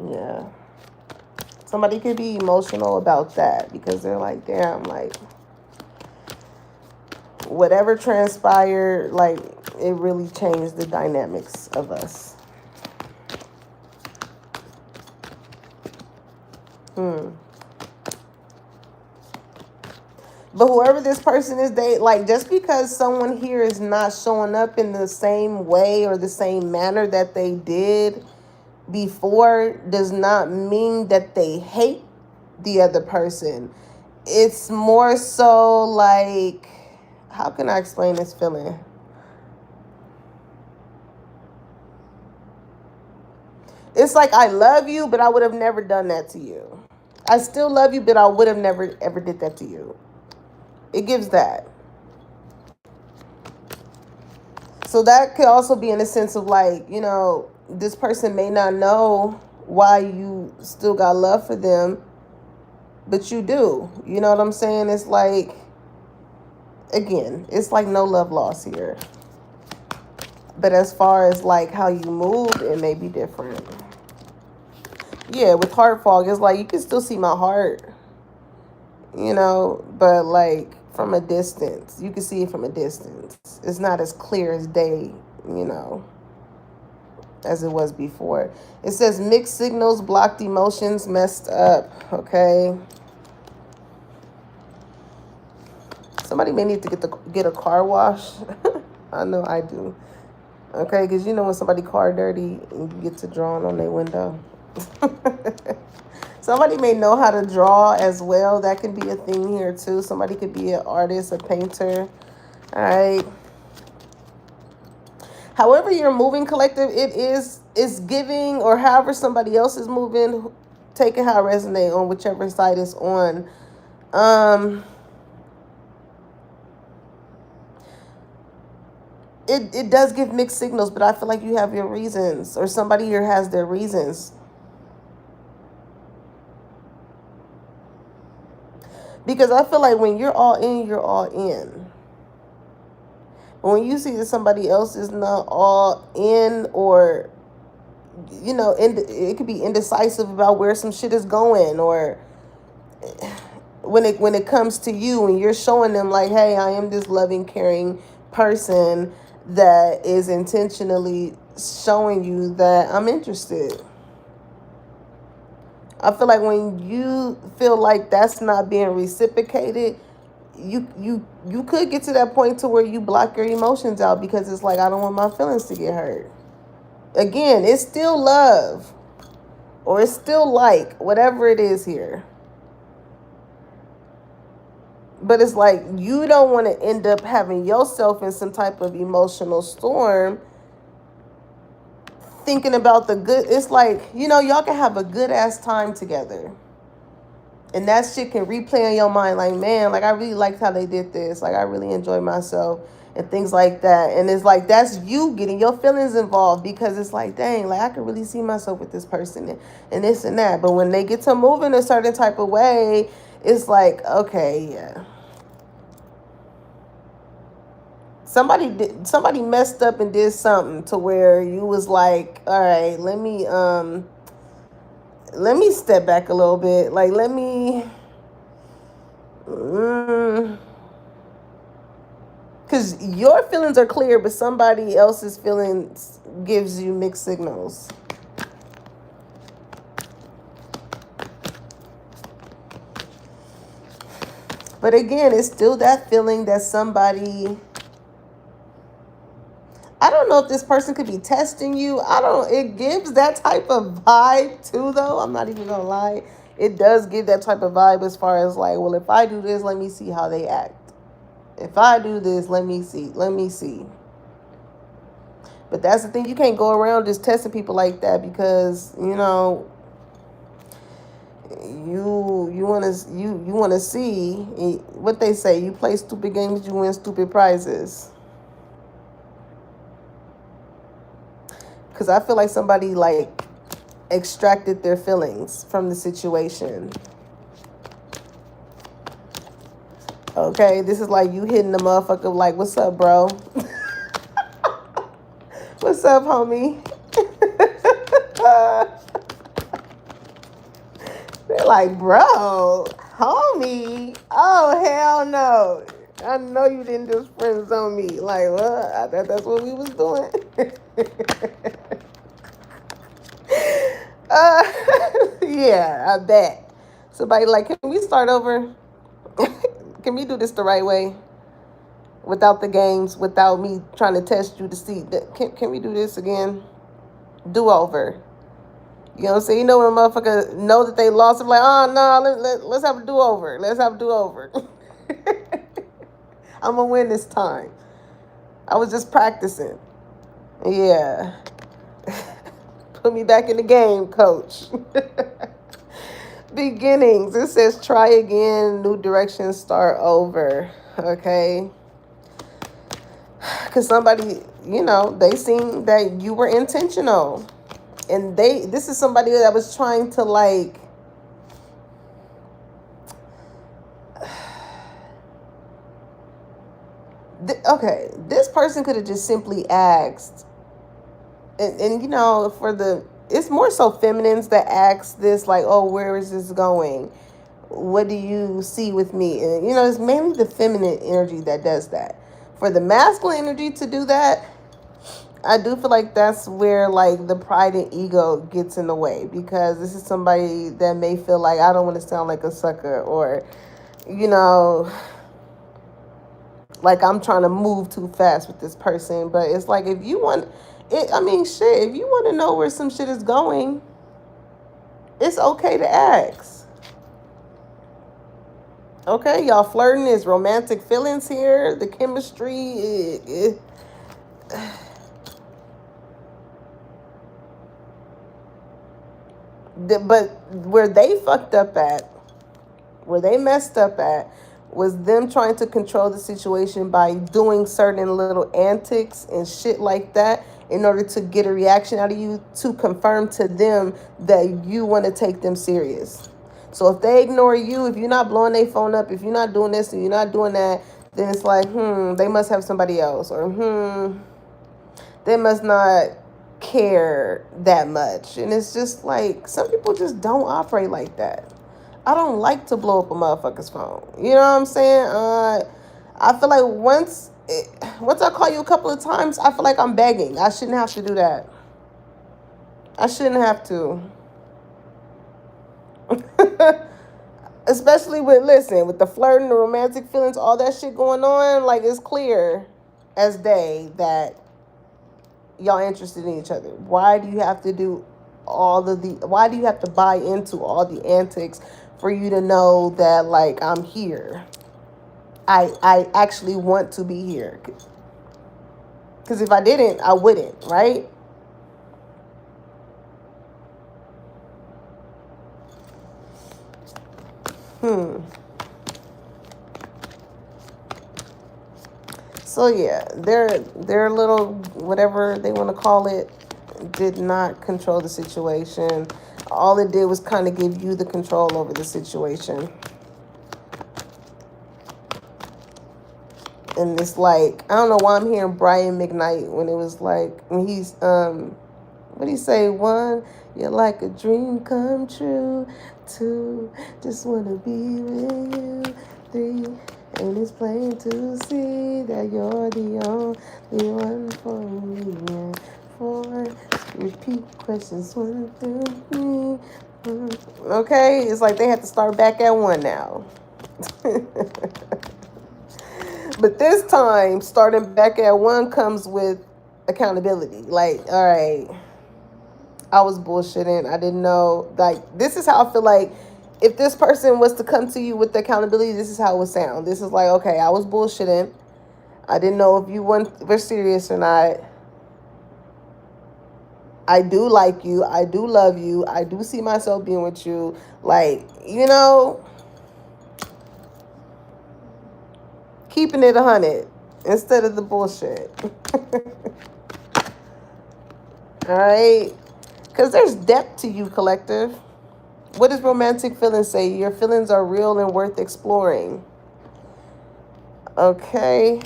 Yeah. Somebody could be emotional about that because they're like, damn, like, whatever transpired, like, it really changed the dynamics of us. But whoever this person is, they like, just because someone here is not showing up in the same way or the same manner that they did before does not mean that they hate the other person. It's more so like, how can I explain this feeling? It's like, I love you, but I would have never done that to you. I still love you, but I would have never ever did that to you. It gives that. So that could also be in a sense of like, this person may not know why you still got love for them, but you do. You know what I'm saying? It's like, again, it's like no love lost here. But as far as like how you move, it may be different. Yeah, with heart fog, it's like you can still see my heart, but like from a distance. You can see it from a distance. It's not as clear as day, you know, as it was before. It says mixed signals, blocked emotions, messed up. Okay. Somebody may need to get a car wash. I know I do. Okay, because when somebody car dirty, you get to drawing on their window. Somebody may know how to draw as well. That can be a thing here too. Somebody could be an artist, a painter. All right. However you're moving, collective, it's giving, or however somebody else is moving, take it how it resonates on whichever side it's on. It does give mixed signals, but I feel like you have your reasons, or somebody here has their reasons. Because I feel like when you're all in, you're all in. But when you see that somebody else is not all in, or, it could be indecisive about where some shit is going, or when it comes to you and you're showing them like, hey, I am this loving, caring person that is intentionally showing you that I'm interested. I feel like when you feel like that's not being reciprocated, you could get to that point to where you block your emotions out, because it's like, I don't want my feelings to get hurt. Again, it's still love, or it's still like whatever it is here. But it's like you don't want to end up having yourself in some type of emotional storm, thinking about the good. It's like, y'all can have a good ass time together, and that shit can replay in your mind like, man, like I really liked how they did this, like I really enjoyed myself and things like that. And it's like, that's you getting your feelings involved, because it's like, dang, like I could really see myself with this person and this and that. But when they get to moving a certain type of way, it's like, okay, yeah, somebody messed up and did something to where you was like, all right, let me step back a little bit, like let me because your feelings are clear, but somebody else's feelings gives you mixed signals. But again, it's still that feeling that somebody, I don't know if this person could be testing you. It gives that type of vibe too, though. I'm not even gonna lie. It does give that type of vibe as far as like, well, if I do this, let me see how they act. If I do this, let me see. But that's the thing. You can't go around just testing people like that, because, you want to see what they say. You play stupid games, you win stupid prizes. Because I feel like somebody like extracted their feelings from the situation. Okay, this is like you hitting the motherfucker like, what's up, bro? What's up, homie? They're like, bro, homie. Oh, hell no. I know you didn't just friend zone me. Like, what? I thought that's what we was doing. Yeah, I bet. Somebody like, can we start over? Can we do this the right way? Without the games, without me trying to test you to see that. Can we do this again? Do over. You know what I'm saying? You know when a motherfucker know that they lost, I'm like, oh no, let's have a do over. Let's have a do over. I'm gonna win this time. I was just practicing. Yeah. Put me back in the game, coach. Beginnings. It says try again, new direction, start over. Okay. Because somebody, they seen that you were intentional. And this is somebody that was trying to like, okay, this person could have just simply asked, and you know, it's more so feminines that ask this, like, oh, where is this going? What do you see with me? And, you know, it's mainly the feminine energy that does that. For the masculine energy to do that, I do feel like that's where, like, the pride and ego gets in the way, because this is somebody that may feel like, I don't want to sound like a sucker, or, you know, like I'm trying to move too fast with this person. But it's like, if you want it, I mean, shit, if you want to know where some shit is going, it's okay to ask. Okay, y'all flirting, is romantic feelings here, the chemistry. But where they fucked up at, where they messed up at, was them trying to control the situation by doing certain little antics and shit like that in order to get a reaction out of you, to confirm to them that you want to take them serious. So if they ignore you, if you're not blowing their phone up, if you're not doing this and you're not doing that, then it's like, they must have somebody else, or they must not care that much. And it's just like, some people just don't operate like that. I don't like to blow up a motherfucker's phone. You know what I'm saying? I feel like once I call you a couple of times, I feel like I'm begging. I shouldn't have to do that. I shouldn't have to. Especially with the flirting, the romantic feelings, all that shit going on. Like, it's clear as day that y'all interested in each other. Why do you have to do why do you have to buy into all the antics for you to know that, like, I'm here? I actually want to be here. Because if I didn't, I wouldn't, right? So yeah, their little whatever they want to call it did not control the situation. All it did was kind of give you the control over the situation. And it's like, I don't know why I'm hearing Brian McKnight when it was like, when he's what do you say? 1, you're like a dream come true. 2, just wanna be with you. 3, and it's plain to see that you're the only one for me. And 4, repeat questions 1 through 3. Okay, it's like they had to start back at 1 now. But this time, starting back at 1 comes with accountability. Like, all right, I was bullshitting. I didn't know. Like, this is how I feel like if this person was to come to you with the accountability, this is how it would sound. This is like, okay, I was bullshitting. I didn't know if you were serious or not. I do like you. I do love you. I do see myself being with you. Like, you know, keeping it 100 instead of the bullshit. All right? Because there's depth to you, collective. What does romantic feelings say? Your feelings are real and worth exploring. Okay.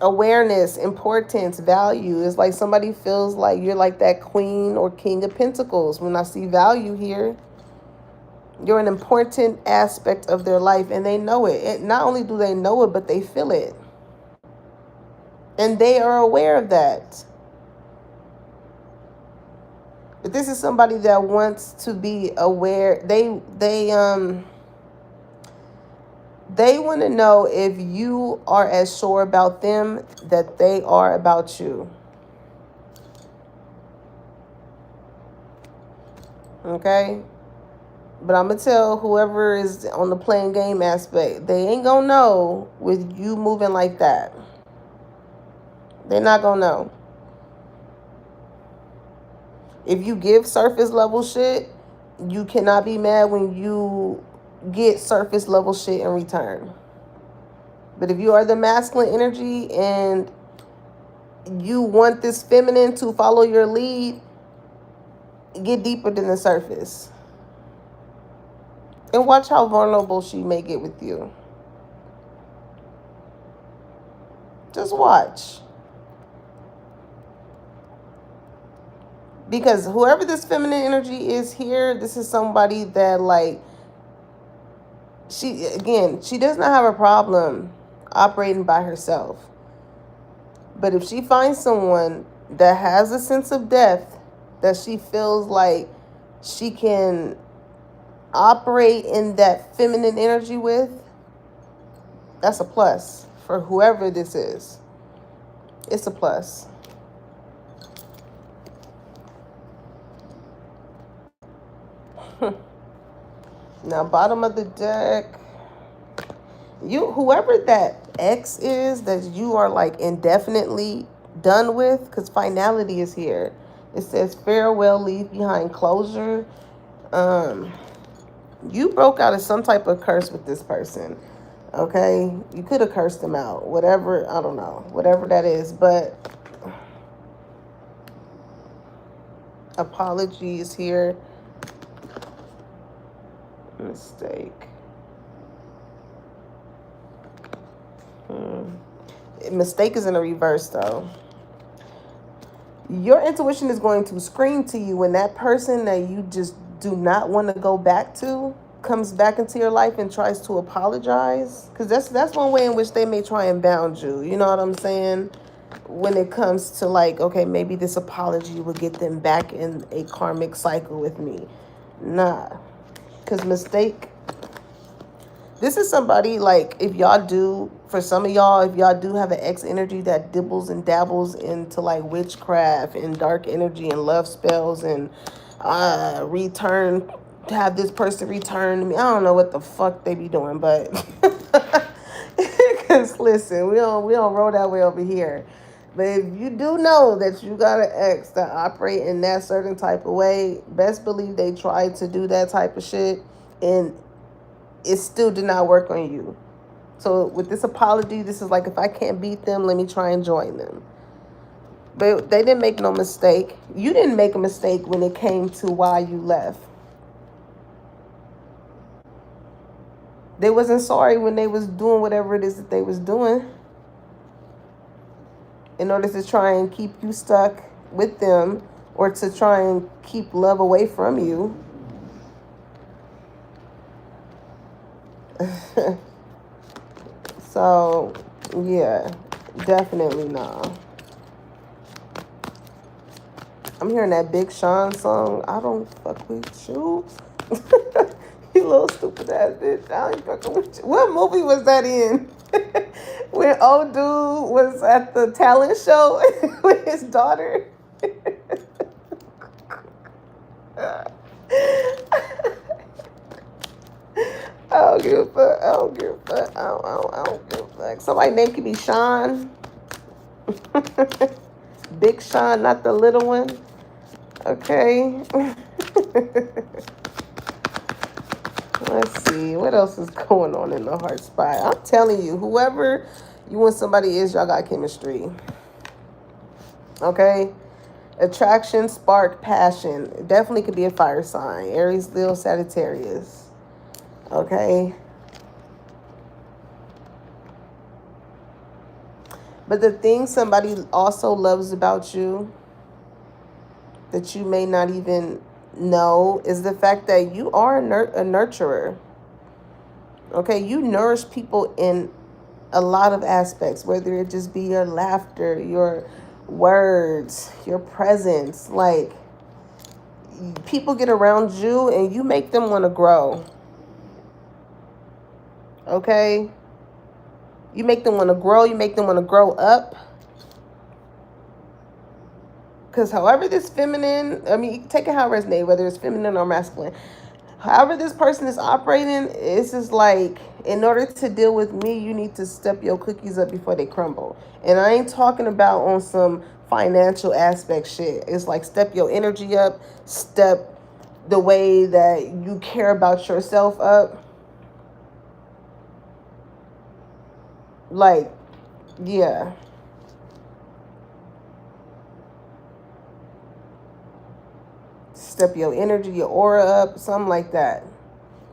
Awareness, importance, value. It's like somebody feels like you're like that queen or king of pentacles. When I see value here, you're an important aspect of their life, and they know it. Not only do they know it, but they feel it. And they are aware of that. But this is somebody that wants to be aware. They want to know if you are as sure about them that they are about you. Okay? But I'm going to tell whoever is on the playing game aspect, they ain't going to know with you moving like that. They're not going to know. If you give surface level shit, you cannot be mad when you get surface level shit in return. But if you are the masculine energy and you want this feminine to follow your lead, get deeper than the surface. And watch how vulnerable she may get with you. Just watch. Because whoever this feminine energy is here, this is somebody that, like, she does not have a problem operating by herself. But if she finds someone that has a sense of depth, that she feels like she can operate in that feminine energy with, that's a plus for whoever this is. It's a plus. Now, bottom of the deck, whoever that ex is that you are like indefinitely done with, because finality is here. It says farewell, leave behind closure. You broke out of some type of curse with this person. Okay, you could have cursed them out, whatever, I don't know, whatever that is, but apologies here. Mistake. Mistake is in a reverse though. Your intuition is going to scream to you when that person that you just do not want to go back to comes back into your life and tries to apologize, because that's one way in which they may try and bound you. You know what I'm saying? When it comes to like, okay, maybe this apology will get them back in a karmic cycle with me. Nah, because mistake. This is somebody, like, if y'all do, for some of y'all, if y'all do have an ex energy that dibbles and dabbles into like witchcraft and dark energy and love spells and have this person return to me. I don't know what the fuck they be doing, but because listen, we don't roll that way over here. But if you do know that you got an ex that operate in that certain type of way, best believe they tried to do that type of shit and it still did not work on you. So with this apology, this is like, if I can't beat them, let me try and join them. But they didn't make no mistake. You didn't make a mistake when it came to why you left. They wasn't sorry when they was doing whatever it is that they was doing in order to try and keep you stuck with them or to try and keep love away from you. So, yeah, definitely no. I'm hearing that Big Sean song. I don't fuck with you. You little stupid ass bitch. I ain't fucking with you. What movie was that in? When old dude was at the talent show with his daughter. I don't give a fuck. I don't give a fuck. I don't give a fuck. Somebody name could be Sean. Big Sean, not the little one. Okay. Let's see. What else is going on in the heart spot? I'm telling you, whoever you and somebody is, y'all got chemistry. Okay? Attraction, spark, passion. It definitely could be a fire sign. Aries, Leo, Sagittarius. Okay? But the thing somebody also loves about you that you may not even know is the fact that you are a nurturer. Okay? You nourish people in a lot of aspects, whether it just be your laughter, your words, your presence. Like, people get around you and you make them want to grow. Okay? You make them want to grow. You make them want to grow up. Because however this feminine, I mean, you can take it how it resonates, whether it's feminine or masculine. However this person is operating, it's just like, in order to deal with me, you need to step your cookies up before they crumble. And I ain't talking about on some financial aspect shit. It's like, step your energy up, step the way that you care about yourself up. Like, yeah. Step your energy, your aura up, something like that.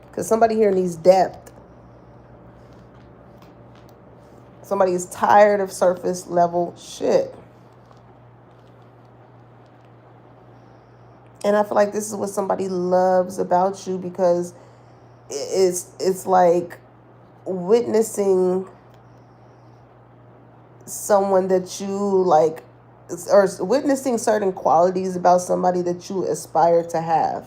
Because somebody here needs depth. Somebody is tired of surface level shit. And I feel like this is what somebody loves about you, because it's like witnessing someone that you like, or witnessing certain qualities about somebody that you aspire to have.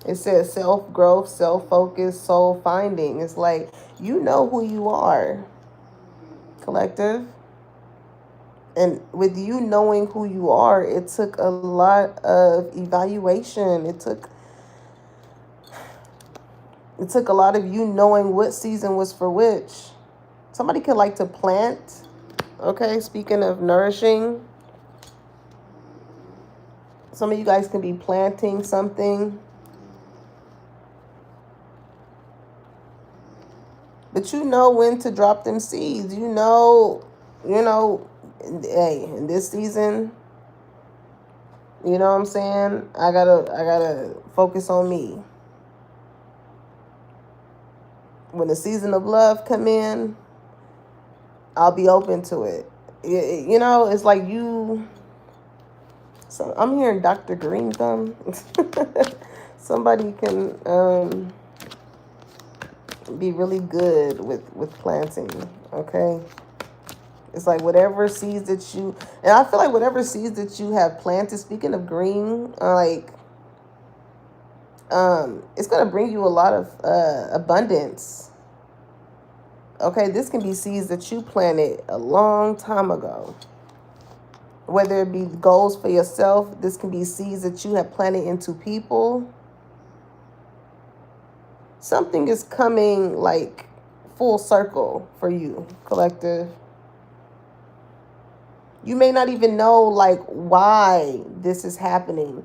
It says self-growth, self-focus, soul-finding. It's like, you know who you are, collective. And with you knowing who you are, it took a lot of evaluation. It took a lot of you knowing what season was for which. Somebody could like to plant. Okay, speaking of nourishing, some of you guys can be planting something. But you know when to drop them seeds. You know, hey, in this season, you know what I'm saying? I gotta focus on me. When the season of love come in, I'll be open to it. You know, it's like you. So I'm hearing Dr. Green Thumb. Somebody can be really good with planting. Okay. It's like whatever seeds that you, and I feel like whatever seeds that you have planted, speaking of green, it's going to bring you a lot of abundance. Okay, this can be seeds that you planted a long time ago. Whether it be goals for yourself, this can be seeds that you have planted into people. Something is coming like full circle for you, collective. You may not even know like why this is happening,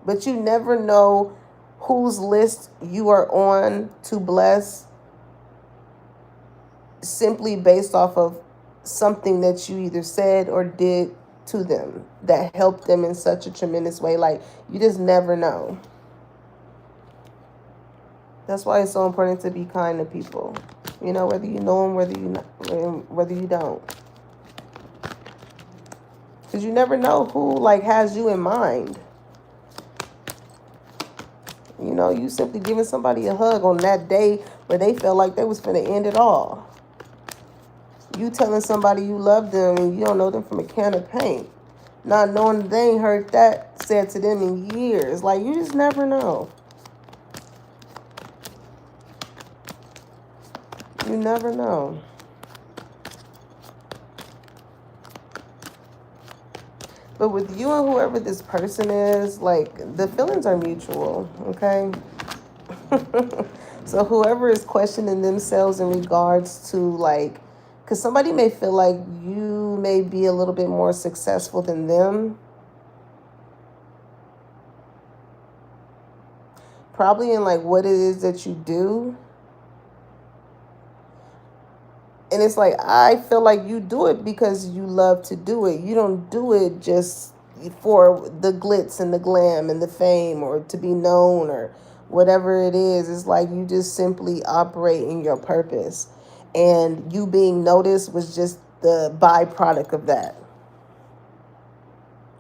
but you never know whose list you are on to bless simply based off of something that you either said or did to them that helped them in such a tremendous way. Like, you just never know. That's why it's so important to be kind to people. You know, whether you know them, whether you don't. Because you never know who, like, has you in mind. You know, you simply giving somebody a hug on that day where they felt like they was finna end it all. You telling somebody you love them and you don't know them from a can of paint. Not knowing they ain't heard that said to them in years. Like, you just never know. You never know. But with you and whoever this person is, like, the feelings are mutual, okay? So whoever is questioning themselves in regards to, like, because somebody may feel like you may be a little bit more successful than them. Probably in, like, what it is that you do. And it's like, I feel like you do it because you love to do it. You don't do it just for the glitz and the glam and the fame or to be known or whatever it is. It's like you just simply operate in your purpose. And you being noticed was just the byproduct of that.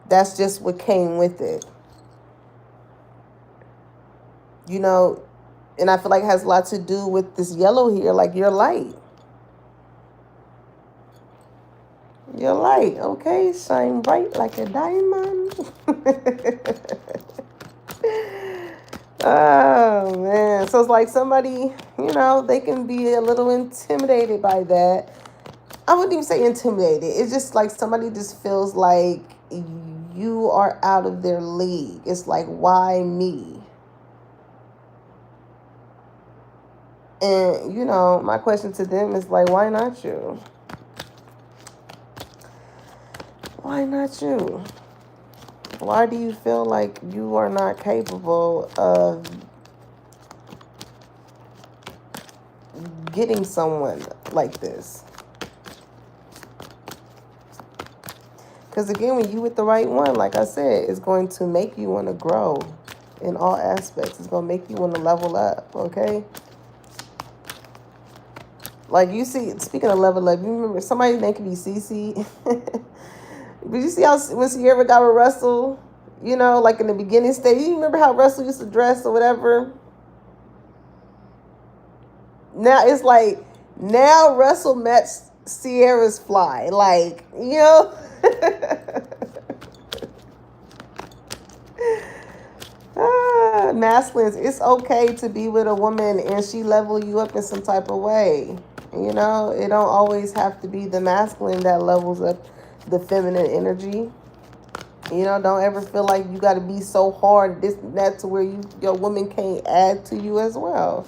That's just what came with it. You know, and I feel like it has a lot to do with this yellow here, like your light. Your light, okay? Shine bright like a diamond. Oh, man. So it's like somebody, you know, they can be a little intimidated by that. I wouldn't even say intimidated. It's just like somebody just feels like you are out of their league. It's like, why me? And, you know, my question to them is like, why not you? Why not you? Why do you feel like you are not capable of getting someone like this? Because again, when you with the right one, like I said, it's going to make you want to grow. in all aspects. It's going to make you want to level up, okay? Like, you see, speaking of level up, you remember somebody's name could be Cece. Did you see how when Sierra got with Russell, you know, like in the beginning stage, you remember how Russell used to dress or whatever? Now it's like, now Russell matched Sierra's fly. Like, you know? Masculines, it's okay to be with a woman and she level you up in some type of way. You know, it don't always have to be the masculine that levels up the feminine energy. You know, don't ever feel like you got to be so hard, this and that, to where your woman can't add to you as well.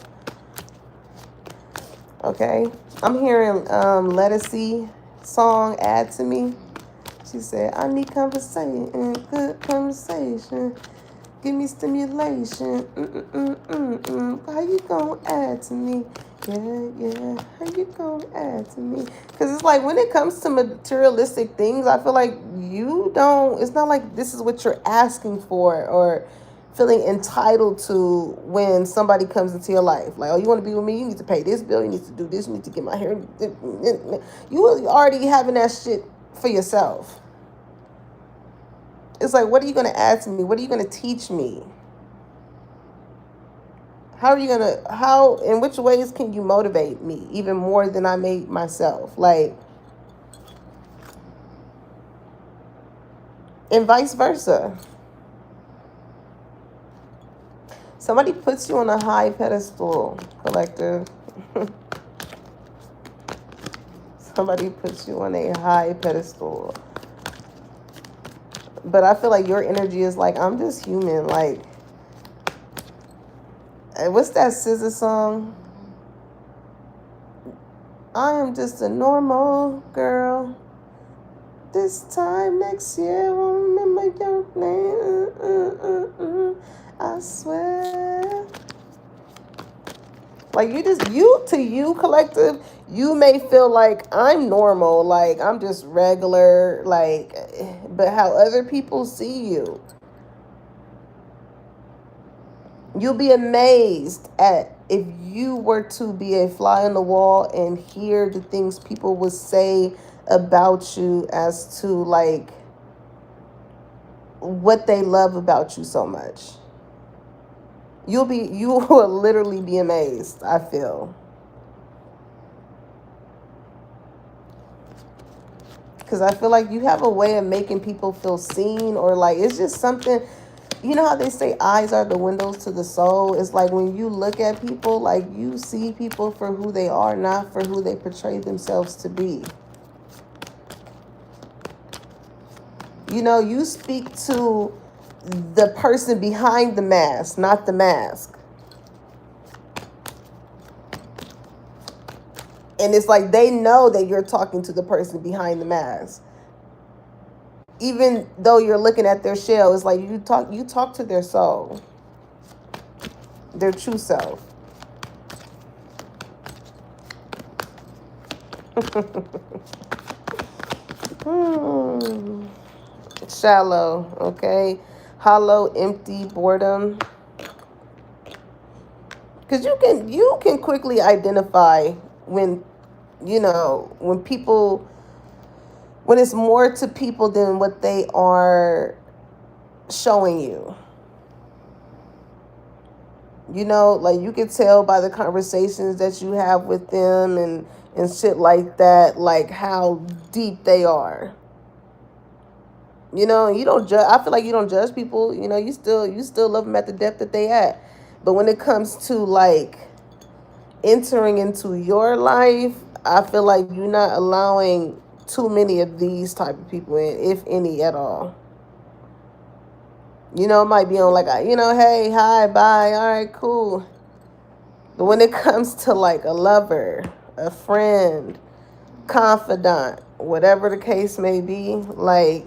Okay, I'm hearing Lettucey song Add to Me. She said, I need conversation, good conversation. Give me stimulation. How you gonna add to me? Yeah. How you gonna add to me? Because it's like when it comes to materialistic things, I feel like it's not like this is what you're asking for or feeling entitled to when somebody comes into your life. Like, oh, you want to be with me? You need to pay this bill. You need to do this. You need to get my hair. You already having that shit for yourself. It's like, what are you going to add to me? What are you going to teach me? In which ways can you motivate me even more than I made myself? Like, and vice versa. Somebody puts you on a high pedestal, collective. Somebody puts you on a high pedestal. But I feel like your energy is like, I'm just human. Like, what's that SZA song? I am just a normal girl. This time next year, I won't remember your name. I swear. Like, you collective, you may feel like I'm normal, like I'm just regular, like, but how other people see you, you'll be amazed at if you were to be a fly on the wall and hear the things people would say about you as to like what they love about you so much. You will literally be amazed, I feel. Because I feel like you have a way of making people feel seen, or like it's just something, you know how they say eyes are the windows to the soul? It's like when you look at people, like you see people for who they are, not for who they portray themselves to be. You know, you speak to the person behind the mask, not the mask. And it's like they know that you're talking to the person behind the mask. Even though you're looking at their shell, it's like you talk to their soul, their true self. Shallow, okay? Hollow, empty, boredom. Because you can quickly identify when, you know, when it's more to people than what they are showing you. You know, like you can tell by the conversations that you have with them and shit like that, like how deep they are. You know, you don't judge. I feel like you don't judge people. You know, you still love them at the depth that they at. But when it comes to like entering into your life, I feel like you're not allowing too many of these type of people in, if any at all. You know, it might be on like, you know, hey, hi, bye, all right, cool. But when it comes to like a lover, a friend, confidant, whatever the case may be, like,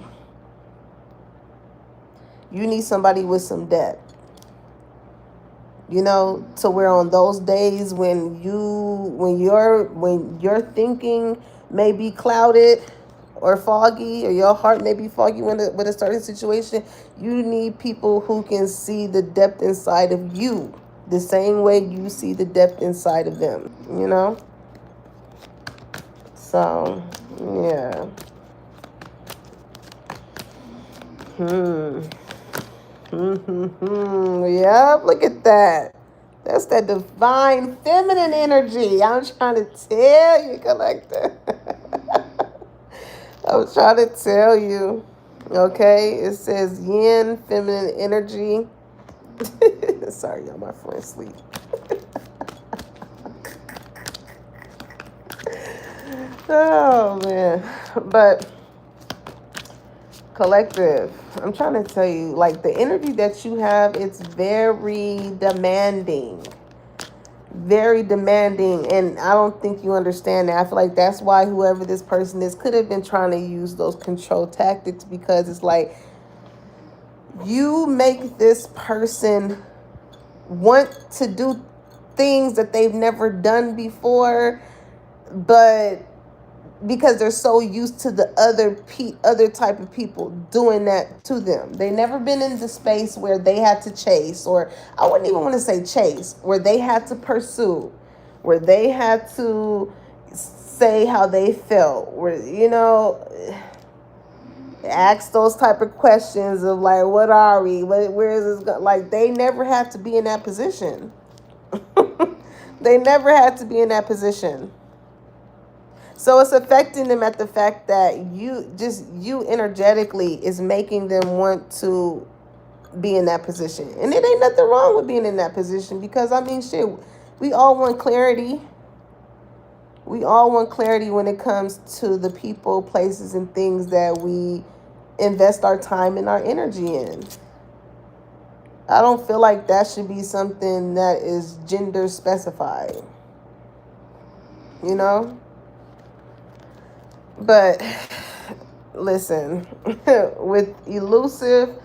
you need somebody with some depth. You know, to where on those days when your thinking may be clouded, or foggy, or your heart may be foggy with a certain situation. You need people who can see the depth inside of you the same way you see the depth inside of them, you know? So, yeah. Yep, look at that. That's that divine feminine energy. I'm trying to tell you, collector. I'm trying to tell you. Okay, it says yin, feminine energy. Sorry, y'all, my friend's asleep. Oh, man. But collective, I'm trying to tell you, like, the energy that you have, it's very demanding. Very demanding, and I don't think you understand that. I feel like that's why whoever this person is could have been trying to use those control tactics, because it's like you make this person want to do things that they've never done before, but because they're so used to the other type of people doing that to them. They never been in the space where they had to chase, or I wouldn't even want to say chase, where they had to pursue, where they had to say how they felt, where, you know, ask those type of questions of like, what are we? Where is this? Like, they never had to be in that position. They never had to be in that position. So it's affecting them at the fact that you energetically is making them want to be in that position. And it ain't nothing wrong with being in that position, because, I mean, shit, we all want clarity. We all want clarity when it comes to the people, places, and things that we invest our time and our energy in. I don't feel like that should be something that is gender specified. You know? But listen, with elusive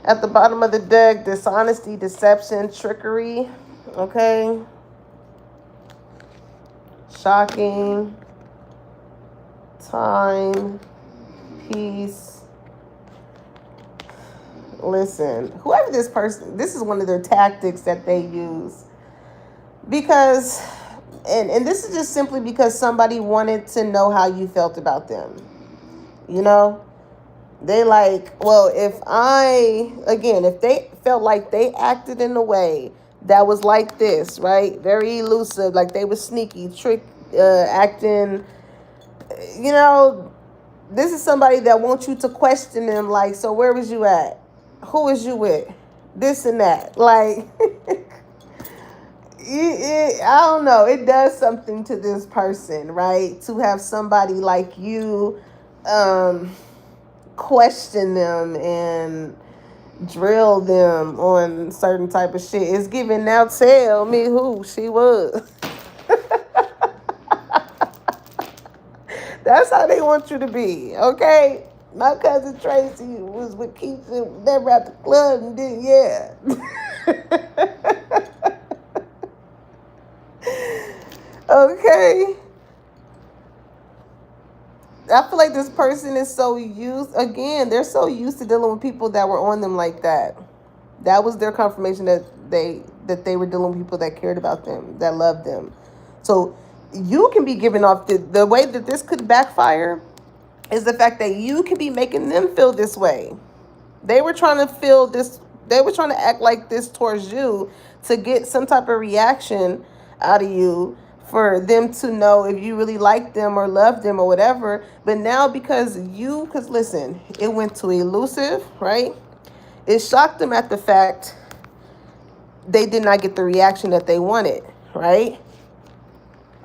at the bottom of the deck, dishonesty, deception, trickery, okay? Shocking, time, peace. Listen, whoever this person, this is one of their tactics that they use. Because, and this is just simply because somebody wanted to know how you felt about them. You know? They like, well, if they felt like they acted in a way that was like this, right? Very elusive, like they were sneaky, acting, you know, this is somebody that wants you to question them, like, so where was you at? Who was you with? This and that. Like, I don't know. It does something to this person, right? To have somebody like you question them and drill them on certain type of shit. It's giving, now tell me who she was. That's how they want you to be, okay? My cousin Tracy was with Keisha, never at the club and did, yeah. Okay. I feel like this person is so used, again, they're so used to dealing with people that were on them like that. That was their confirmation that they were dealing with people that cared about them, that loved them. So you can be giving off the way that this could backfire is the fact that you can be making them feel this way. They were trying to feel this, they were trying to act like this towards you to get some type of reaction out of you, for them to know if you really like them or love them or whatever. But now, because listen, it went to elusive, right? It shocked them at the fact they did not get the reaction that they wanted, right?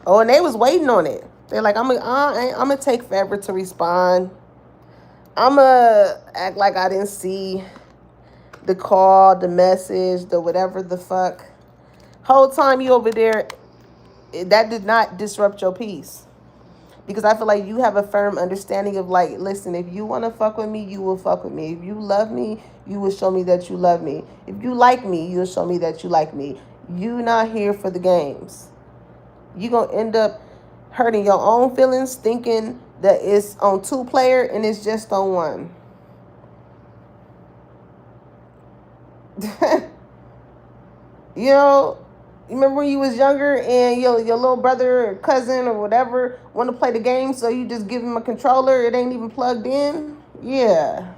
Oh, and they was waiting on it. They're like, I'm gonna take forever to respond. I'm gonna act like I didn't see the call, the message, the whatever the fuck. Whole time you over there, that did not disrupt your peace. Because I feel like you have a firm understanding of, like, listen, if you want to fuck with me, you will fuck with me. If you love me, you will show me that you love me. If you like me, you'll show me that you like me. You not here for the games. You gonna end up hurting your own feelings, thinking that it's on 2-player and it's just on 1. You know, you remember when you was younger and your little brother or cousin or whatever want to play the game, so you just give him a controller, it ain't even plugged in? Yeah.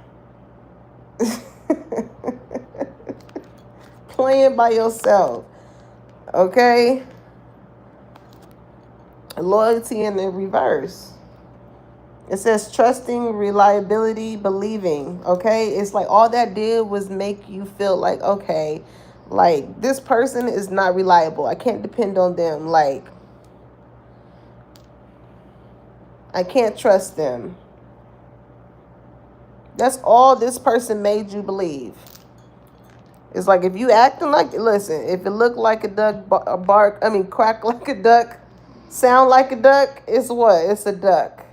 Playing by yourself. Okay? Loyalty in the reverse. It says trusting, reliability, believing. Okay? It's like all that did was make you feel like, okay, like this person is not reliable. I can't depend on them. Like, I can't trust them. That's all this person made you believe. It's like if you acting like, listen, if it look like a duck, quack like a duck, sound like a duck, it's what? It's a duck.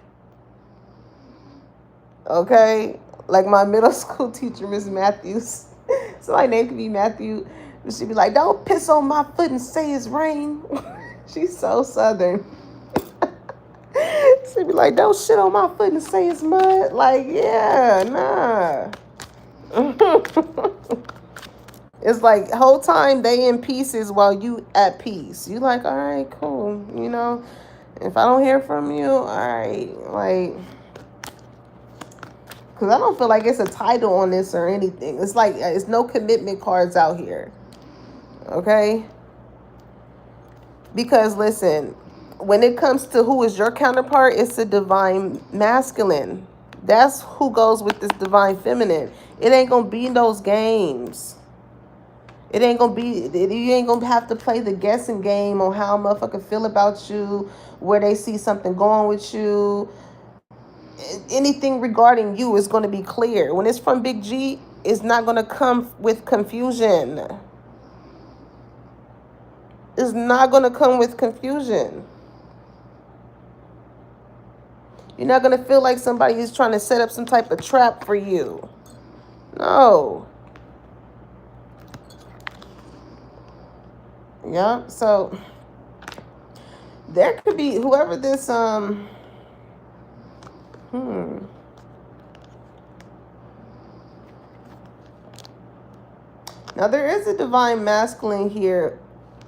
Okay? Like my middle school teacher, Miss Matthews. Somebody name could be Matthew. She'd be like, don't piss on my foot and say it's rain. She's so Southern. She'd be like, don't shit on my foot and say it's mud. Like, yeah, nah. It's like whole time they in pieces while you at peace. You like, all right, cool. You know, if I don't hear from you, all right, like, because I don't feel like it's a title on this or anything. It's like it's no commitment cards out here. Okay? Because listen, when it comes to who is your counterpart, it's a divine masculine. That's who goes with this divine feminine. It ain't gonna be those games. It ain't gonna be, you ain't gonna have to play the guessing game on how a motherfucker feel about you, where they see something going with you. Anything regarding you is gonna be clear. When it's from Big G, it's not gonna come with confusion. It's not gonna come with confusion. You're not gonna feel like somebody is trying to set up some type of trap for you. No. Yeah, so there could be whoever this Now there is a divine masculine here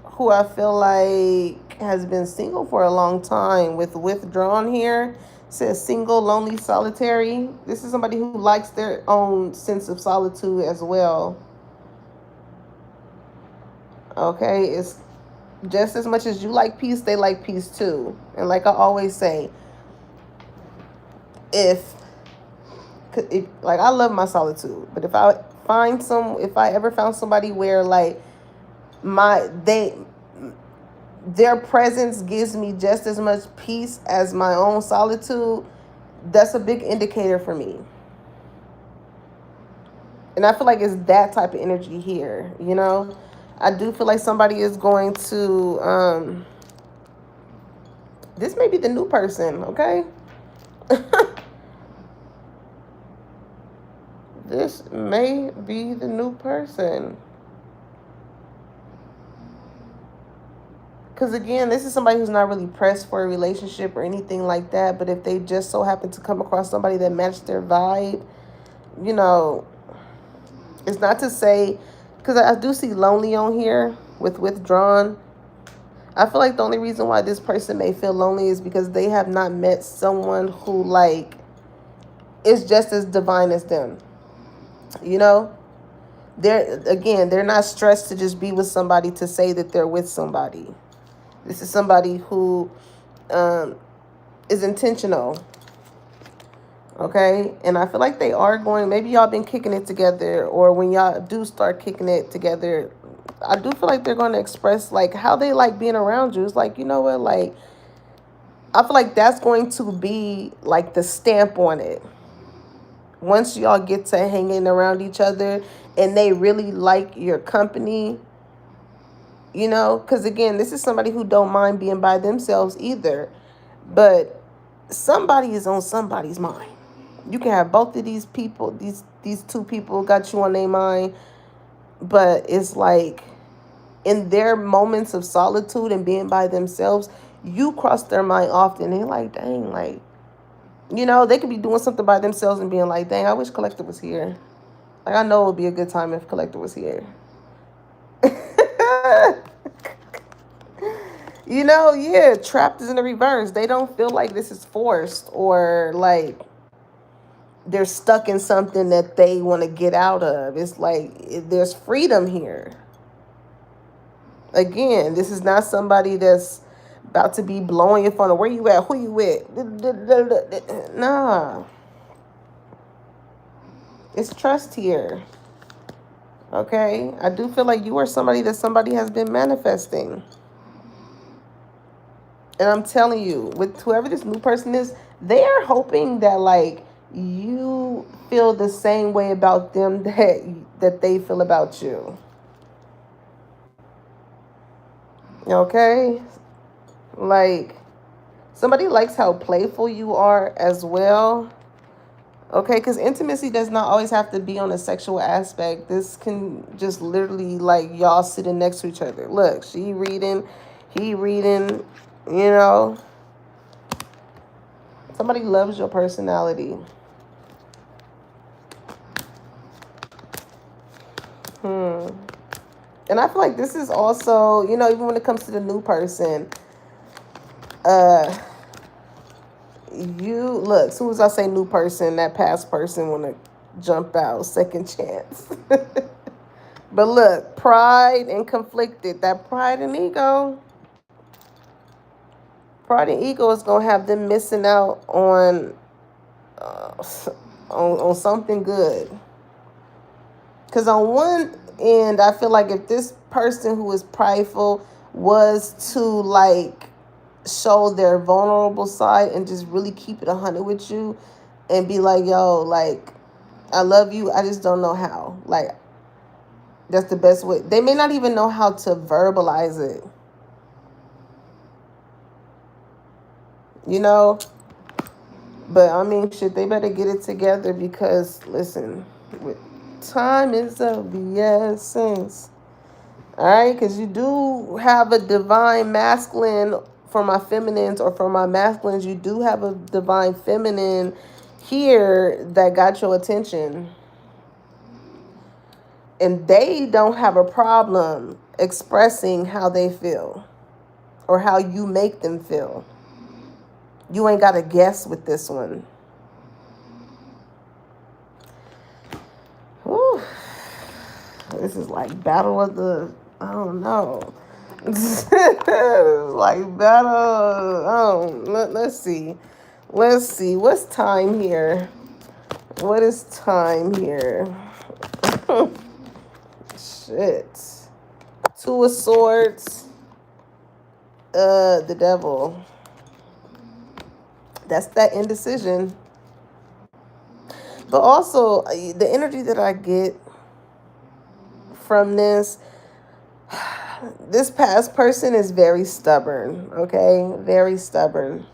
who I feel like has been single for a long time with withdrawn here. It says single, lonely, solitary. This is somebody who likes their own sense of solitude as well. Okay, it's just as much as you like peace, they like peace too. And like I always say, if like I love my solitude, but if I ever found somebody where like their presence gives me just as much peace as my own solitude, that's a big indicator for me. And I feel like it's that type of energy here, you know? I do feel like somebody is going to, this may be the new person, okay? This may be the new person. Because again, this is somebody who's not really pressed for a relationship or anything like that. But if they just so happen to come across somebody that matched their vibe, you know, it's not to say, because I do see lonely on here with withdrawn. I feel like the only reason why this person may feel lonely is because they have not met someone who like is just as divine as them. You know, they're not stressed to just be with somebody to say that they're with somebody. This is somebody who is intentional. Okay, and I feel like they are going, maybe y'all been kicking it together, or when y'all do start kicking it together, I do feel like they're going to express like how they like being around you. It's like, you know what, like I feel like that's going to be like the stamp on it. Once y'all get to hanging around each other and they really like your company, you know, because again, this is somebody who don't mind being by themselves either, but somebody is on somebody's mind. You can have both of these people, these two people got you on their mind, but it's like in their moments of solitude and being by themselves, you cross their mind often. They're like, dang, like You know, they could be doing something by themselves and being like, dang, I wish Collector was here. Like, I know it would be a good time if Collector was here. You know, yeah, trapped is in the reverse. They don't feel like this is forced or like they're stuck in something that they want to get out of. It's like there's freedom here. Again, this is not somebody that's about to be blowing your phone. Where you at? Who you with? Nah. It's trust here. Okay? I do feel like you are somebody that somebody has been manifesting. And I'm telling you, with whoever this new person is, they are hoping that like you feel the same way about them that they feel about you. Okay? Like somebody likes how playful you are as well. Okay, because intimacy does not always have to be on a sexual aspect. This can just literally like y'all sitting next to each other. Look, she reading, he reading, you know. Somebody loves your personality. And I feel like this is also, you know, even when it comes to the new person, you look, as soon as I say new person, that past person want to jump out, second chance. But look, pride and conflicted, that pride and ego is gonna have them missing out uh, on something good. Because on one end, I feel like if this person who is prideful was to like show their vulnerable side and just really keep it 100 with you and be like, yo, like, I love you, I just don't know how. Like, that's the best way. They may not even know how to verbalize it. You know? But, I mean, shit, they better get it together because, listen, time is of the essence. All right? Because you do have a divine masculine for my feminines, or for my masculines, you do have a divine feminine here that got your attention. And they don't have a problem expressing how they feel or how you make them feel. You ain't got to guess with this one. Whew. This is like battle of the, I don't know. It's like battle. Let's see. Let's see. What's time here? What is time here? Shit. Two of Swords. The Devil. That's that indecision. But also, the energy that I get from this past person is very stubborn, okay? Very stubborn.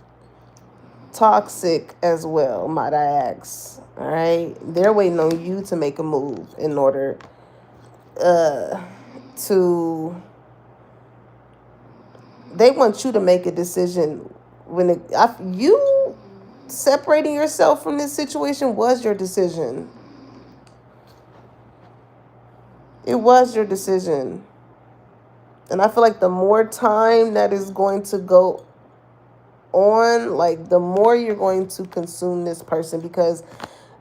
Toxic as well, might I ask. All right? They're waiting on you to make a move in order to... They want you to make a decision. You separating yourself from this situation was your decision. It was your decision. And I feel like the more time that is going to go on, like the more you're going to consume this person, because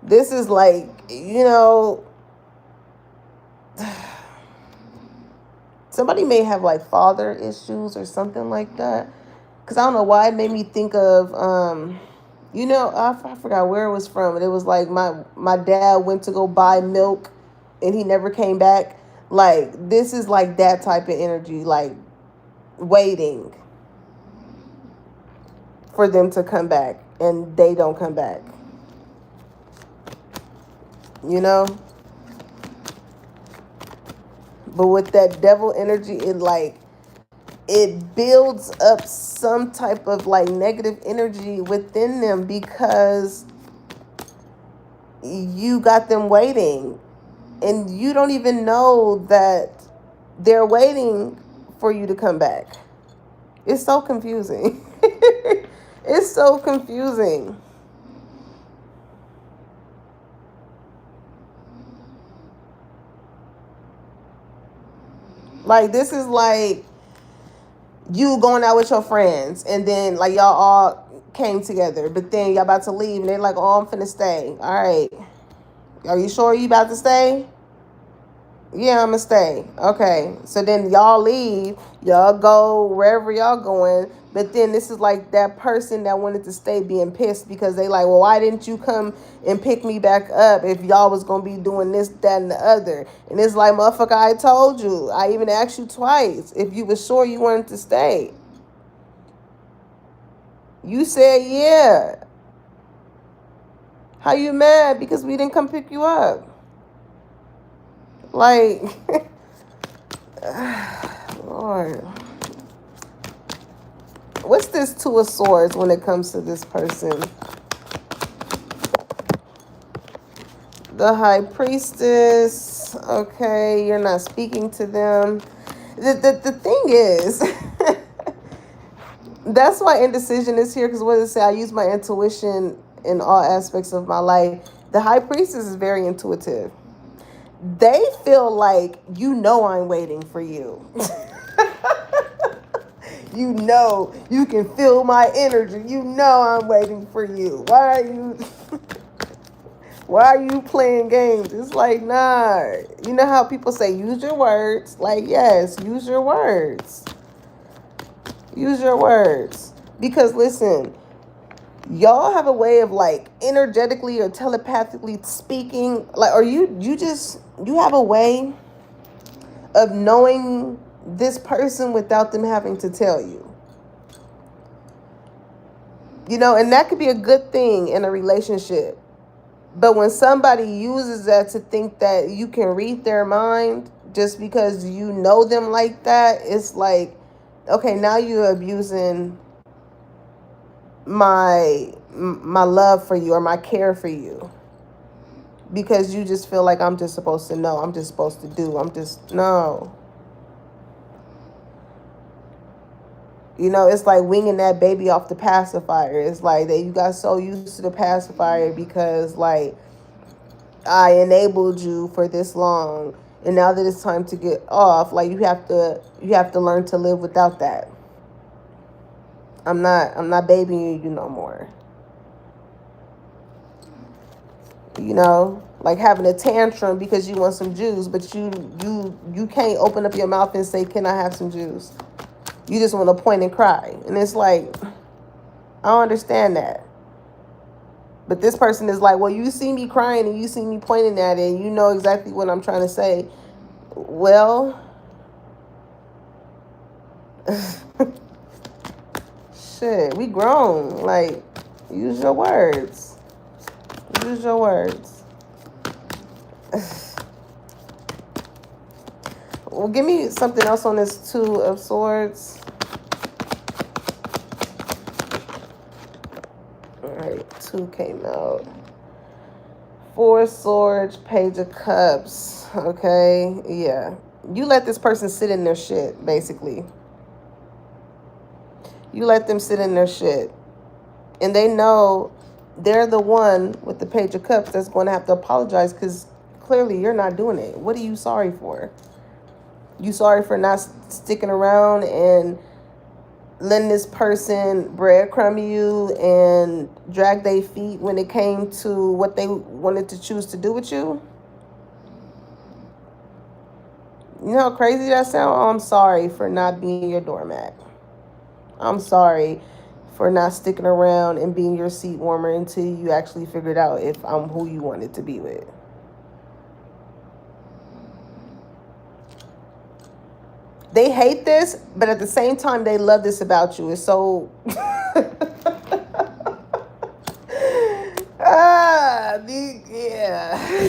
this is like, you know, somebody may have like father issues or something like that. Because I don't know why it made me think of, you know, I forgot where it was from. And it was like my dad went to go buy milk and he never came back. Like, this is like that type of energy, like waiting for them to come back and they don't come back. You know? But with that devil energy, it builds up some type of like negative energy within them because you got them waiting and you don't even know that they're waiting for you to come back. It's so confusing. It's so confusing. Like, this is like you going out with your friends, and then like y'all all came together, but then y'all about to leave, and they're like, "Oh, I'm finna stay." All right, are you sure you about to stay? Yeah, I'm gonna stay. Okay. So then y'all leave, y'all go wherever y'all going. But then this is like that person that wanted to stay being pissed because they like, well, why didn't you come and pick me back up if y'all was gonna be doing this, that, and the other? And it's like, motherfucker, I told you. I even asked you twice if you was sure you wanted to stay. You said yeah. How you mad because we didn't come pick you up? Like, Lord. What's this Two of Swords when it comes to this person? The High Priestess. Okay, you're not speaking to them. The thing is, that's why indecision is here, because what does it say? I use my intuition in all aspects of my life. The High Priestess is very intuitive. They feel like, you know, I'm waiting for you. You know, you can feel my energy. You know I'm waiting for you. Why are you playing games? It's like, nah. You know how people say use your words? Like, yes, use your words. Use your words. Because listen, y'all have a way of like energetically or telepathically speaking, like, or you have a way of knowing this person without them having to tell you. You know, and that could be a good thing in a relationship. But when somebody uses that to think that you can read their mind just because you know them like that, it's like, okay, now you're abusing my love for you or my care for you. Because you just feel like I'm just supposed to know, I'm just supposed to do, no. You know, it's like winging that baby off the pacifier. It's like that you got so used to the pacifier because, like, I enabled you for this long, and now that it's time to get off, like, you have to learn to live without that. I'm not babying you no more. You know, like having a tantrum because you want some juice, but you can't open up your mouth and say, "Can I have some juice?" You just want to point and cry. And it's like, I don't understand that. But this person is like, well, you see me crying and you see me pointing at it and you know exactly what I'm trying to say. Well, shit, we grown. Like, use your words. Use your words. Well, give me something else on this Two of Swords. All right, 2 came out. 4 Swords, Page of Cups. Okay, yeah. You let this person sit in their shit, basically. You let them sit in their shit. And they know they're the one with the Page of Cups that's going to have to apologize because clearly you're not doing it. What are you sorry for? You sorry for not sticking around and letting this person breadcrumb you and drag their feet when it came to what they wanted to choose to do with you? You know how crazy that sounds? Oh, I'm sorry for not being your doormat. I'm sorry for not sticking around and being your seat warmer until you actually figured out if I'm who you wanted to be with. They hate this, but at the same time, they love this about you. It's so... yeah.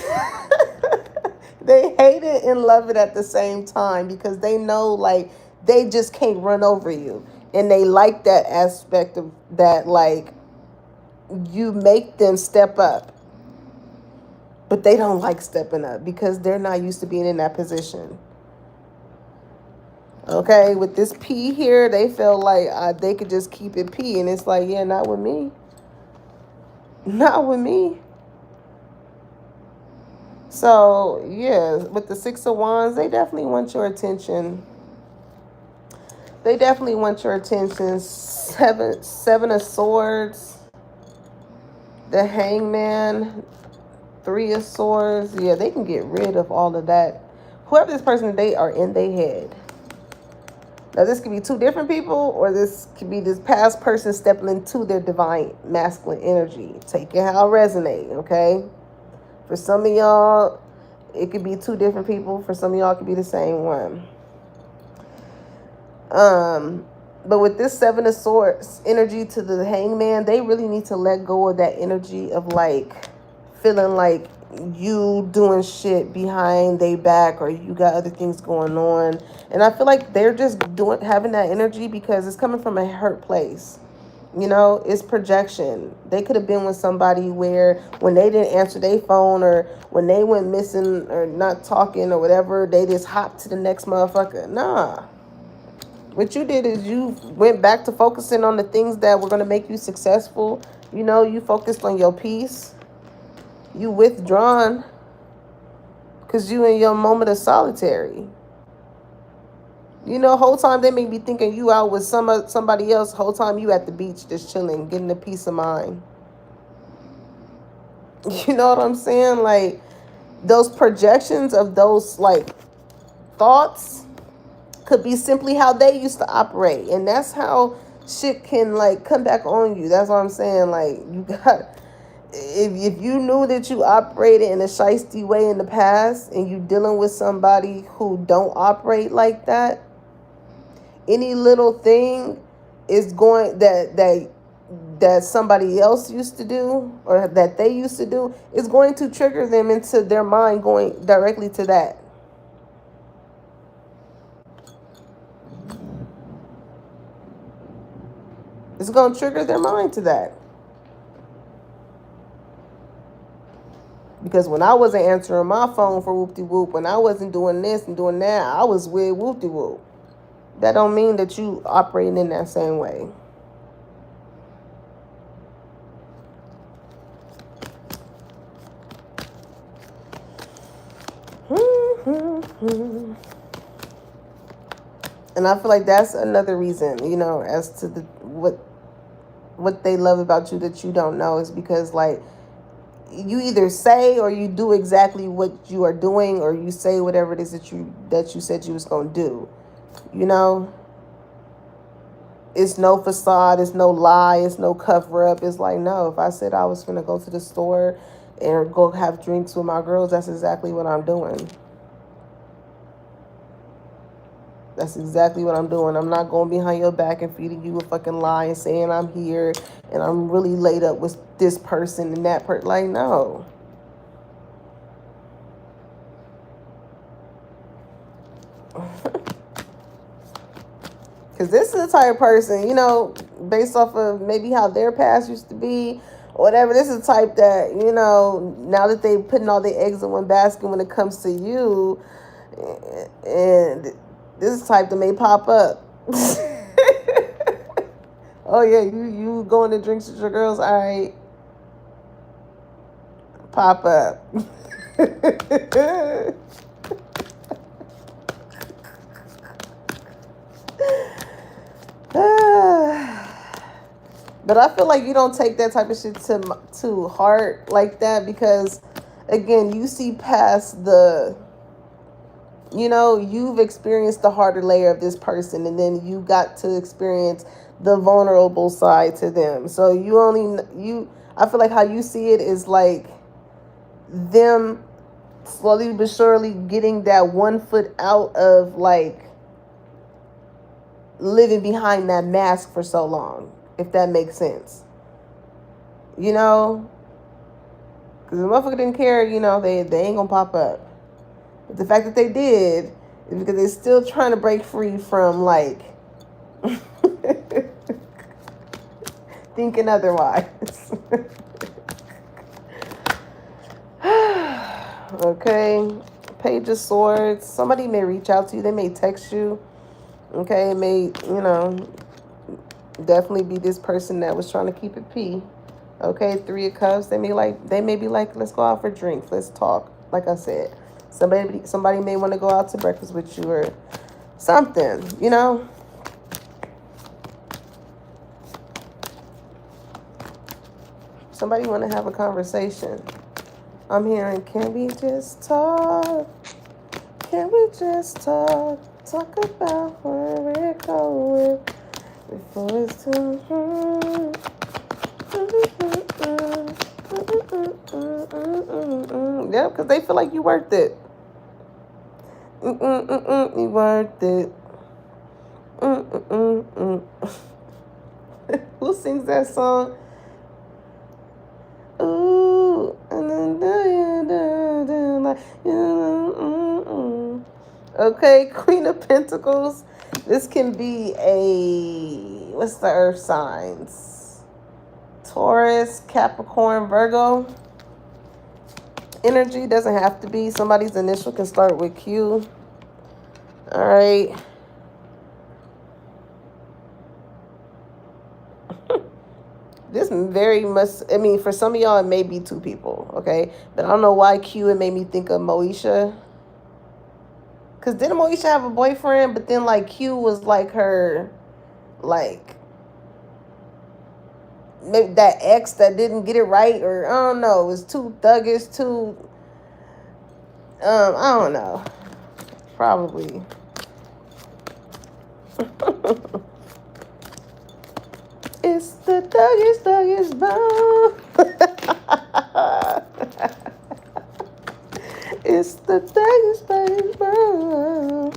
They hate it and love it at the same time because they know, like, they just can't run over you. And they like that aspect of that, like, you make them step up. But they don't like stepping up because they're not used to being in that position. Okay, with this P here, they feel like they could just keep it P. And it's like, yeah, not with me. Not with me. So, yeah, with the Six of Wands, they definitely want your attention. They definitely want your attention. Seven of Swords, the Hangman, Three of Swords. Yeah, they can get rid of all of that. Whoever this person they are in their head. Now, this could be two different people, or this could be this past person stepping into their divine masculine energy. Take it how it resonates, okay? For some of y'all, it could be two different people. For some of y'all, it could be the same one. But with this Seven of Swords energy to the Hangman, they really need to let go of that energy of like feeling like you doing shit behind their back or you got other things going on. And I feel like they're just having that energy because it's coming from a hurt place. You know, it's projection. They could have been with somebody where when they didn't answer their phone or when they went missing or not talking or whatever, they just hopped to the next motherfucker. Nah. What you did is you went back to focusing on the things that were going to make you successful. You know, you focused on your peace. You withdrawn because you in your moment of solitary. You know, whole time they may be thinking you out with somebody else. Whole time you at the beach just chilling, getting a peace of mind. You know what I'm saying? Like, those projections of those, like, thoughts could be simply how they used to operate. And that's how shit can, like, come back on you. That's what I'm saying. Like, you got... If you knew that you operated in a shiesty way in the past and you dealing with somebody who don't operate like that, any little thing is going that somebody else used to do or that they used to do is going to trigger them into their mind going directly to that. It's going to trigger their mind to that. Because when I wasn't answering my phone for whoop-de-whoop, when I wasn't doing this and doing that, I was with whoop-de-whoop. That don't mean that you operating in that same way. And I feel like that's another reason, you know, as to the what they love about you that you don't know is because, like, you either say or you do exactly what you are doing, or you say whatever it is that you said you was gonna do. You know, it's no facade, it's no lie, it's no cover up. It's like, no, if I said I was gonna go to the store and go have drinks with my girls, that's exactly what I'm doing. That's exactly what I'm doing. I'm not going behind your back and feeding you a fucking lie and saying I'm here and I'm really laid up with this person and that person. Like, no. Because this is the type of person, you know, based off of maybe how their past used to be or whatever, this is the type that, you know, now that they putting all their eggs in one basket when it comes to you, and this is the type that may pop up. Oh, yeah, you going to drinks with your girls? All right. Pop up. But I feel like you don't take that type of shit to heart like that because, again, you see past the... You know, you've experienced the harder layer of this person, and then you got to experience the vulnerable side to them. So I feel like how you see it is like them slowly but surely getting that 1 foot out of, like, living behind that mask for so long, if that makes sense. You know? Because the motherfucker didn't care, you know, they ain't gonna pop up. But the fact that they did is because they're still trying to break free from, like, thinking otherwise. Okay. Page of Swords. Somebody may reach out to you. They may text you. Okay. It may, you know, definitely be this person that was trying to keep it P. Okay. 3 of Cups. They may be like, let's go out for drinks. Let's talk. Like I said, somebody may want to go out to breakfast with you or something, you know. Somebody want to have a conversation. I'm hearing, can we just talk? Can we just talk? Talk about where we're going before it's too yeah, because they feel like you worth it. You worth it. Who sings that song? Ooh, okay, Queen of Pentacles. This can be what's the earth signs? Taurus, Capricorn, Virgo. Energy doesn't have to be. Somebody's initial can start with Q. All right. This very much, I mean, for some of y'all, it may be two people, okay? But I don't know why Q, it made me think of Moesha. Because didn't Moesha have a boyfriend? But then, like, Q was, like, her, like, maybe that ex that didn't get it right. Or, I don't know, it was too thuggish, too, I don't know. Probably. It's the thuggish bone. It's the thuggish bone.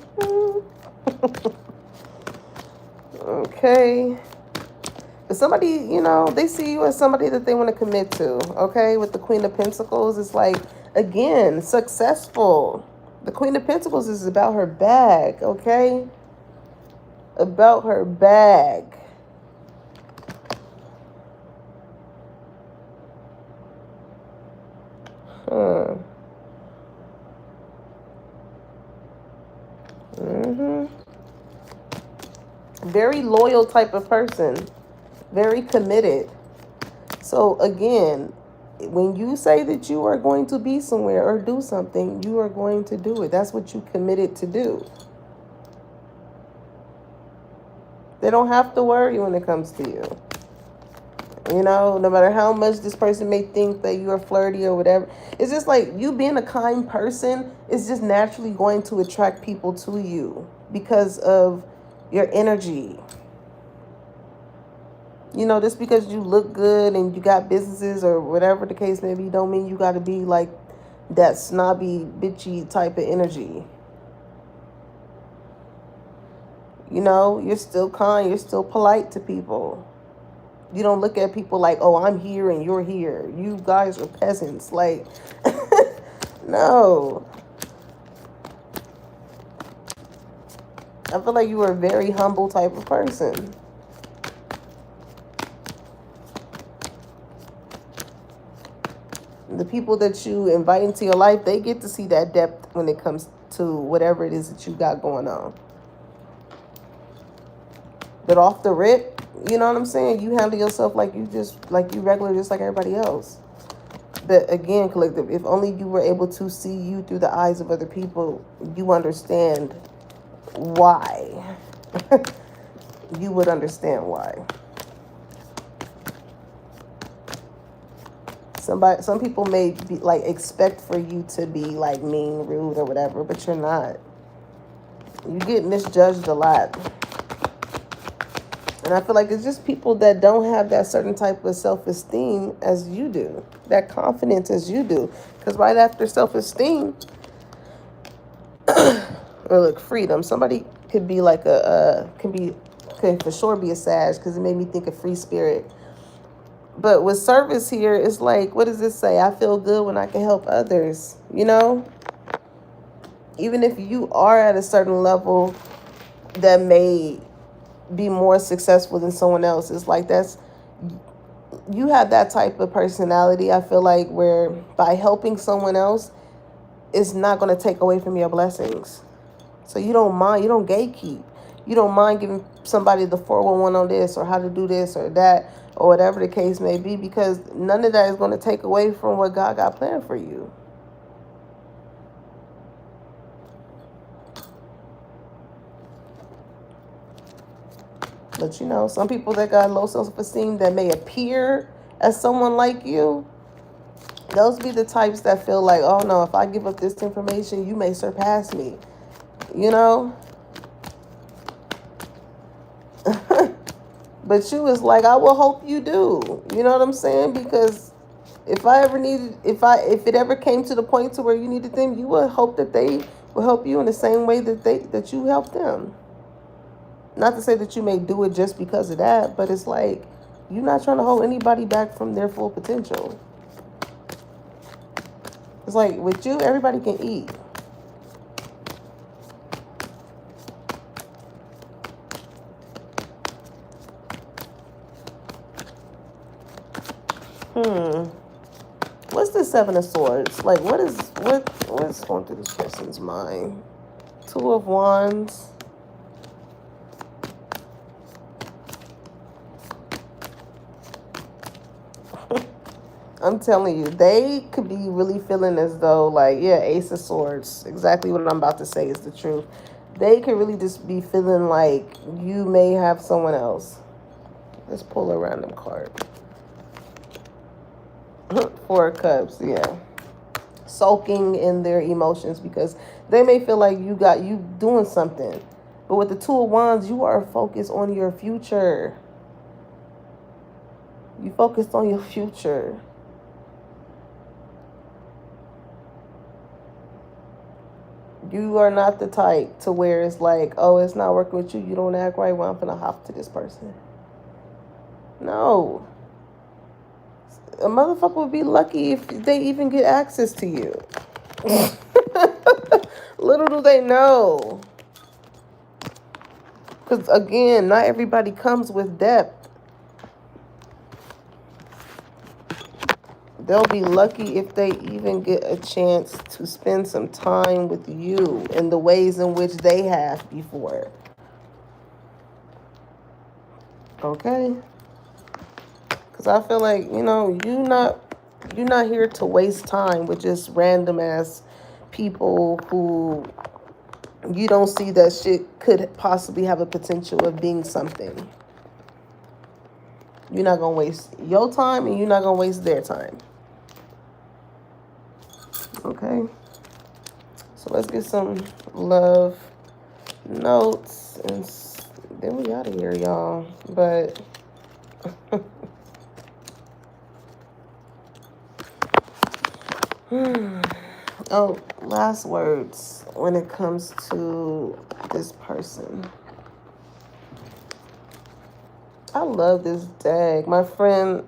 Okay. But somebody, you know, they see you as somebody that they want to commit to. Okay. With the Queen of Pentacles, it's like, again, successful. The Queen of Pentacles is about her bag. Okay. About her bag. Very loyal type of person. Very committed. So again, when you say that you are going to be somewhere or do something, you are going to do it. That's what you committed to do. They don't have to worry when it comes to you. You know, no matter how much this person may think that you are flirty or whatever. It's just like you being a kind person is just naturally going to attract people to you because of your energy. You know, just because you look good and you got businesses or whatever the case may be, don't mean you got to be like that snobby, bitchy type of energy. You know, you're still kind, you're still polite to people. You don't look at people like, oh, I'm here and you're here. You guys are peasants. Like, no. I feel like you are a very humble type of person. The people that you invite into your life, they get to see that depth when it comes to whatever it is that you got going on. But off the rip, you know what I'm saying? You handle yourself like you regular, just like everybody else. But again, collective, if only you were able to see you through the eyes of other people, you understand why. You would understand why. Some people may be like expect for you to be like mean, rude, or whatever, but you're not. You get misjudged a lot. And I feel like it's just people that don't have that certain type of self-esteem as you do, that confidence as you do. Because right after self-esteem, or look, freedom. Somebody could be like could for sure be a Sag, because it made me think of free spirit. But with service here, it's like, what does this say? I feel good when I can help others, you know? Even if you are at a certain level that may be more successful than someone else, it's like you have that type of personality, I feel like, where by helping someone else, it's not going to take away from your blessings. So you don't mind, you don't gatekeep. You don't mind giving somebody the 411 on this or how to do this or that or whatever the case may be, because none of that is going to take away from what God got planned for you. But you know, some people that got low self-esteem that may appear as someone like you, those be the types that feel like, oh no, if I give up this information, you may surpass me. You know? But you was like, I will hope you do. You know what I'm saying? Because if it ever came to the point to where you needed them, you would hope that they will help you in the same way that you help them. Not to say that you may do it just because of that, but it's like you're not trying to hold anybody back from their full potential. It's like with you, everybody can eat. What's the Seven of Swords? Like, what's going through this person's mind? Two of Wands. I'm telling you, they could be really feeling as though, like, yeah, Ace of Swords. Exactly what I'm about to say is the truth. They could really just be feeling like you may have someone else. Let's pull a random card. Four of Cups, yeah. Sulking in their emotions because they may feel like you doing something. But with the Two of Wands, you are focused on your future. You focused on your future. You are not the type to where it's like, oh, it's not working with you. You don't act right. Well, I'm going to hop to this person. No. A motherfucker would be lucky if they even get access to you. Little do they know. Because, again, not everybody comes with depth. They'll be lucky if they even get a chance to spend some time with you in the ways in which they have before. Okay? Because I feel like, you know, you're not here to waste time with just random ass people who you don't see that shit could possibly have a potential of being something. You're not going to waste your time and you're not going to waste their time. Okay? So let's get some love notes and then we out of here, y'all. But oh, last words when it comes to this person. I love this deck. My friend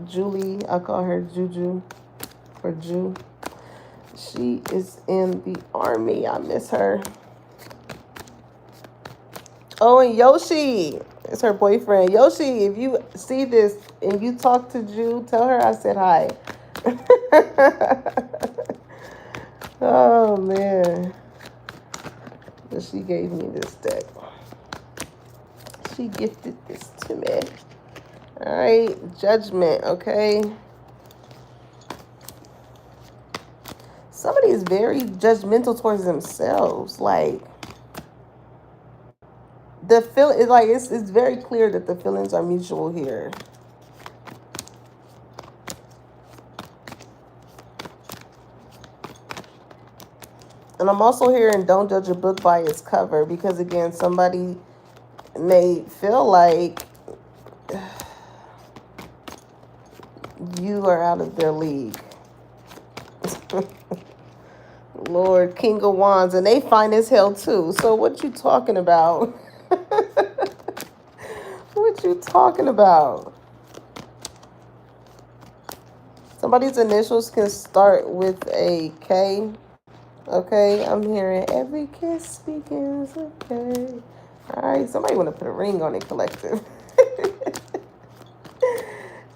Julie, I call her Juju or Ju. She is in the army. I miss her. Oh, and Yoshi is her boyfriend. Yoshi, if you see this and you talk to Ju, tell her I said hi. Oh, man. But she gave me this deck. She gifted this to me. All right, Judgment, okay? Somebody is very judgmental towards themselves. Like, the feel is like it's very clear that the feelings are mutual here. And I'm also hearing don't judge a book by its cover because, again, somebody may feel like you are out of their league. Lord, King of Wands, and they fine as hell too. So what you talking about? What you talking about? Somebody's initials can start with a K. Okay, I'm hearing every kiss begins with K. All right, somebody want to put a ring on it, collective.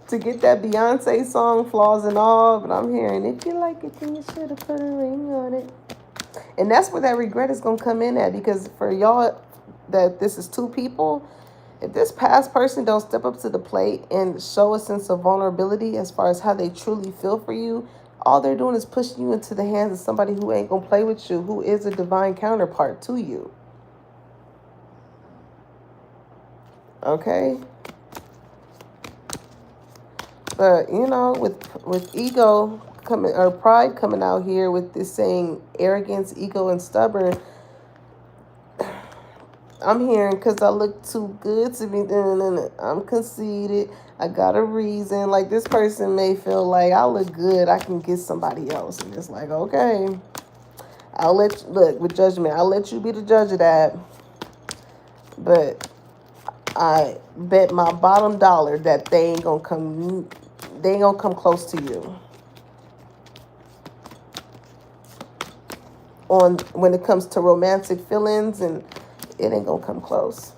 To get that Beyonce song, Flaws and All, but I'm hearing, if you like it, then you should have put a ring on it. And that's where that regret is going to come in at, because for y'all that this is two people, if this past person don't step up to the plate and show a sense of vulnerability as far as how they truly feel for you, all they're doing is pushing you into the hands of somebody who ain't going to play with you, who is a divine counterpart to you. Okay? But, you know, with ego coming, or pride coming out here with this saying arrogance, ego, and stubborn, I'm hearing because I look too good to be doing it. I'm conceited. I got a reason. Like, this person may feel like I look good, I can get somebody else. And it's like, okay, I'll let you, look, with judgment, I'll let you be the judge of that. But I bet my bottom dollar that they ain't gonna come close to you on when it comes to romantic feelings, and it ain't gonna come close.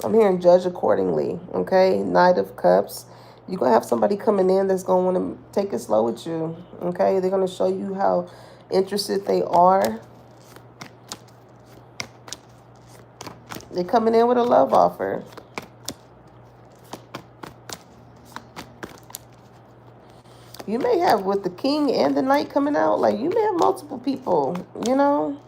I'm hearing judge accordingly, okay? Knight of Cups. You're going to have somebody coming in that's going to want to take it slow with you, okay? They're going to show you how interested they are. They're coming in with a love offer. You may have, with the king and the knight coming out, like, you may have multiple people, you know,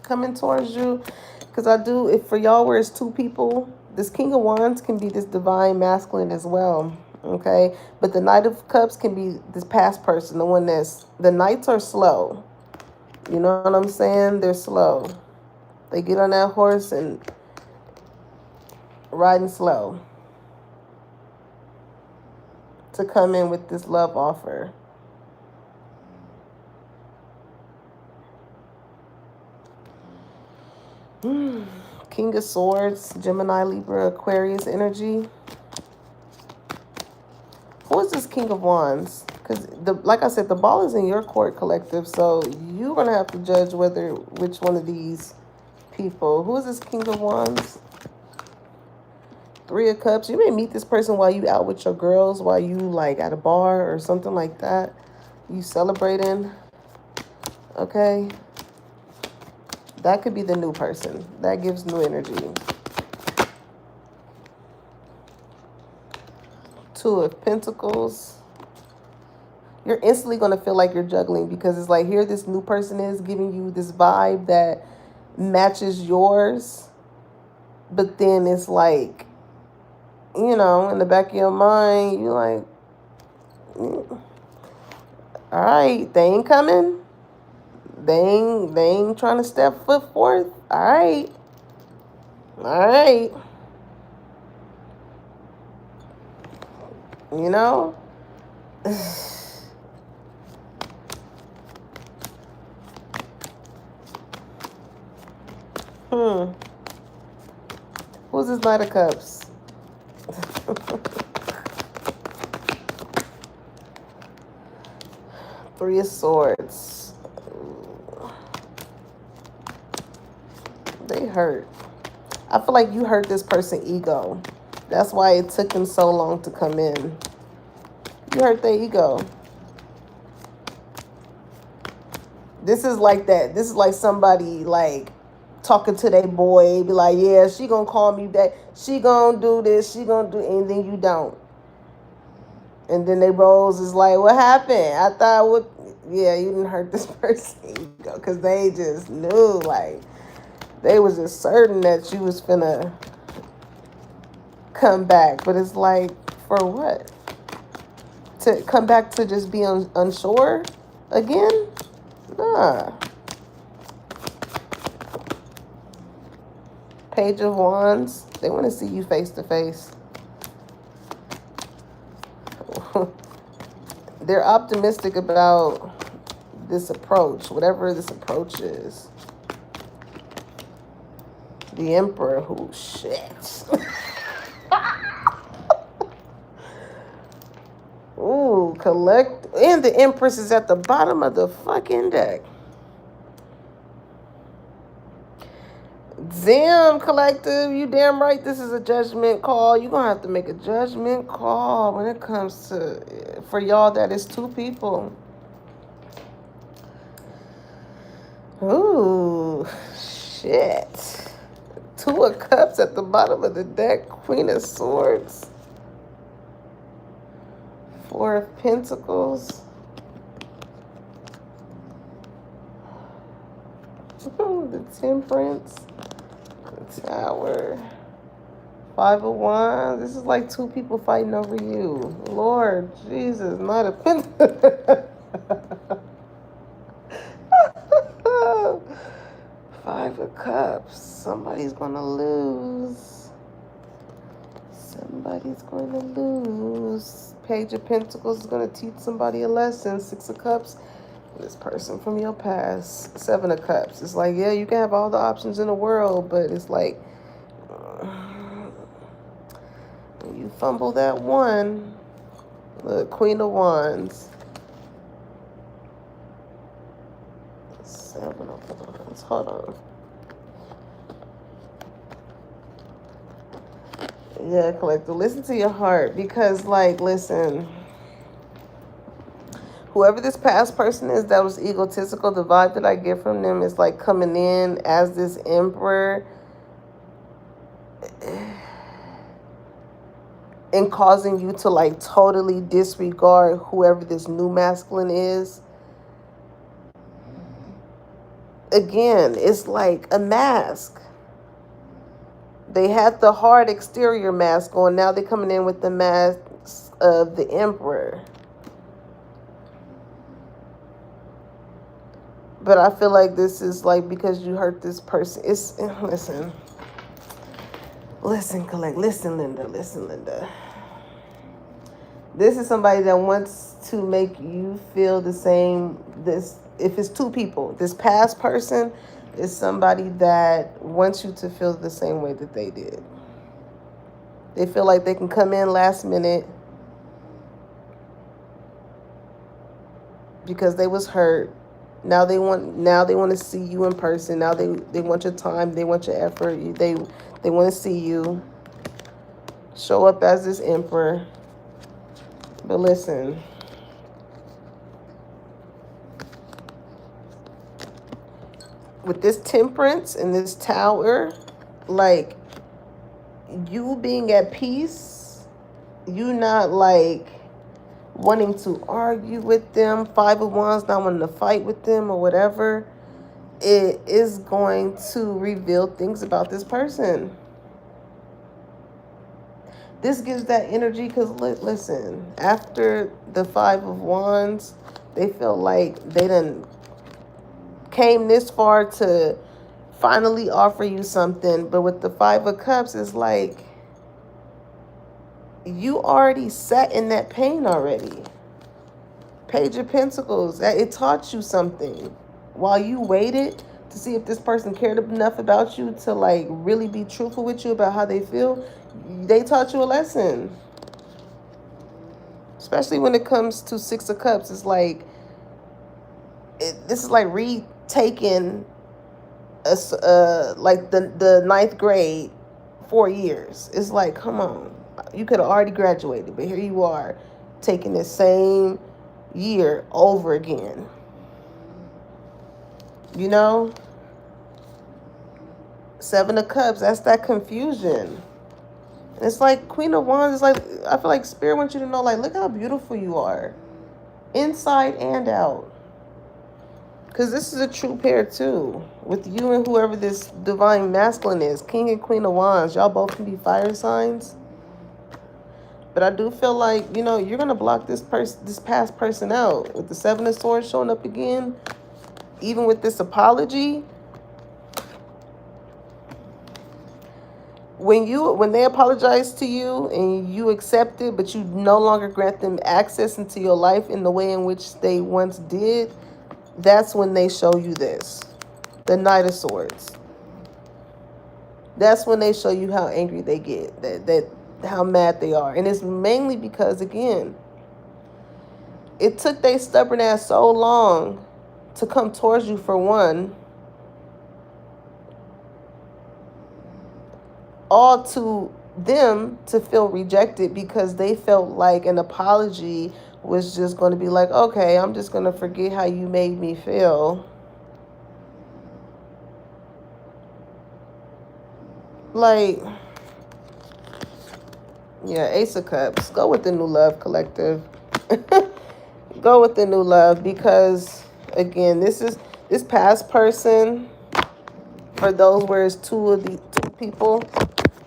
coming towards you. Because I do, if for y'all where it's two people, this King of Wands can be this divine masculine as well, okay? But the Knight of Cups can be this past person, the one that's, the Knights are slow. You know what I'm saying? They're slow. They get on that horse and riding slow to come in with this love offer. King of Swords, Gemini, Libra, Aquarius energy. Who is this King of Wands? Because, like I said, the ball is in your court, collective. So you're going to have to judge which one of these people. Who is this King of Wands? Three of Cups. You may meet this person while you out with your girls, while you like at a bar or something like that. You celebrating. Okay. That could be the new person. That gives new energy. Two of Pentacles. You're instantly going to feel like you're juggling, because it's like here this new person is giving you this vibe that matches yours. But then it's like, you know, in the back of your mind, you're like, all right, they ain't coming. They ain't trying to step foot forth. All right. All right. You know? Who's this Knight of Cups? Three of Swords. They hurt. I feel like you hurt this person's ego. That's why it took them so long to come in. You hurt their ego. This is like that. This is like somebody like talking to their boy, be like, yeah, she gonna call me back. She gonna do this. She gonna do anything you don't. And then they Rose is like, what happened? I thought, what? Yeah, you didn't hurt this person, because they just knew, like, they was just certain that you was finna come back. But it's like, for what? To come back to just be unsure again? Nah. Page of Wands. They want to see you face to face. They're optimistic about this approach, whatever this approach is. The Emperor, who shit. Ooh, collect. And the Empress is at the bottom of the fucking deck. Damn, collective, you damn right this is a judgment call. You're going to have to make a judgment call when it comes to, for y'all that is two people. Ooh, shit. Two of Cups at the bottom of the deck. Queen of Swords. Four of Pentacles. The Temperance, the Tower, Five of Wands. This is like two people fighting over you. Lord Jesus, not a pen. Five of Cups. Somebody's gonna lose. Somebody's going to lose. Page of Pentacles is going to teach somebody a lesson. Six of Cups. This person from your past. Seven of Cups. It's like, yeah, you can have all the options in the world, but it's like, when you fumble that one. Look, Queen of Wands. Seven of Wands. Hold on. Yeah, collective. Listen to your heart, because, like, listen. Whoever this past person is that was egotistical, the vibe that I get from them is like coming in as this emperor and causing you to like totally disregard whoever this new masculine is. Again, it's like a mask. They had the hard exterior mask on. Now they're coming in with the mask of the emperor. But I feel like this is like because you hurt this person. It's, listen. Listen, collect. Listen, Linda. Listen, Linda. This is somebody that wants to make you feel the same. This, if it's two people, this past person is somebody that wants you to feel the same way that they did. They feel like they can come in last minute because they was hurt. Now they want to see you in person. Now they want your time. They want your effort. They want to see you show up as this emperor. But listen, with this Temperance and this Tower, like, you being at peace, you not like wanting to argue with them, Five of Wands, not wanting to fight with them or whatever, it is going to reveal things about this person. This gives that energy because, listen, after the Five of Wands, they feel like they done came this far to finally offer you something. But with the Five of Cups, it's like you already sat in that pain already. Page of Pentacles, it taught you something. While you waited to see if this person cared enough about you to like really be truthful with you about how they feel, they taught you a lesson. Especially when it comes to Six of Cups, it's like, this is like retaking like the ninth grade 4 years. It's like, come on. You could have already graduated, but here you are taking the same year over again. You know? Seven of Cups, that's that confusion. It's like Queen of Wands is like, I feel like Spirit wants you to know, like, look how beautiful you are. Inside and out. Because this is a true pair too. With you and whoever this divine masculine is. King and Queen of Wands. Y'all both can be fire signs. But I do feel like, you know, you're going to block this past person out. With the Seven of Swords showing up again. Even with this apology. When they apologize to you and you accept it, but you no longer grant them access into your life in the way in which they once did, that's when they show you this. The Knight of Swords. That's when they show you how angry they get. That how mad they are. And it's mainly because, again, it took their stubborn ass so long to come towards you, for one. All to them to feel rejected because they felt like an apology was just going to be like, okay, I'm just going to forget how you made me feel. Like, yeah, Ace of Cups. Go with the new love, collective. Go with the new love because, again, this past person, For those where it's two people,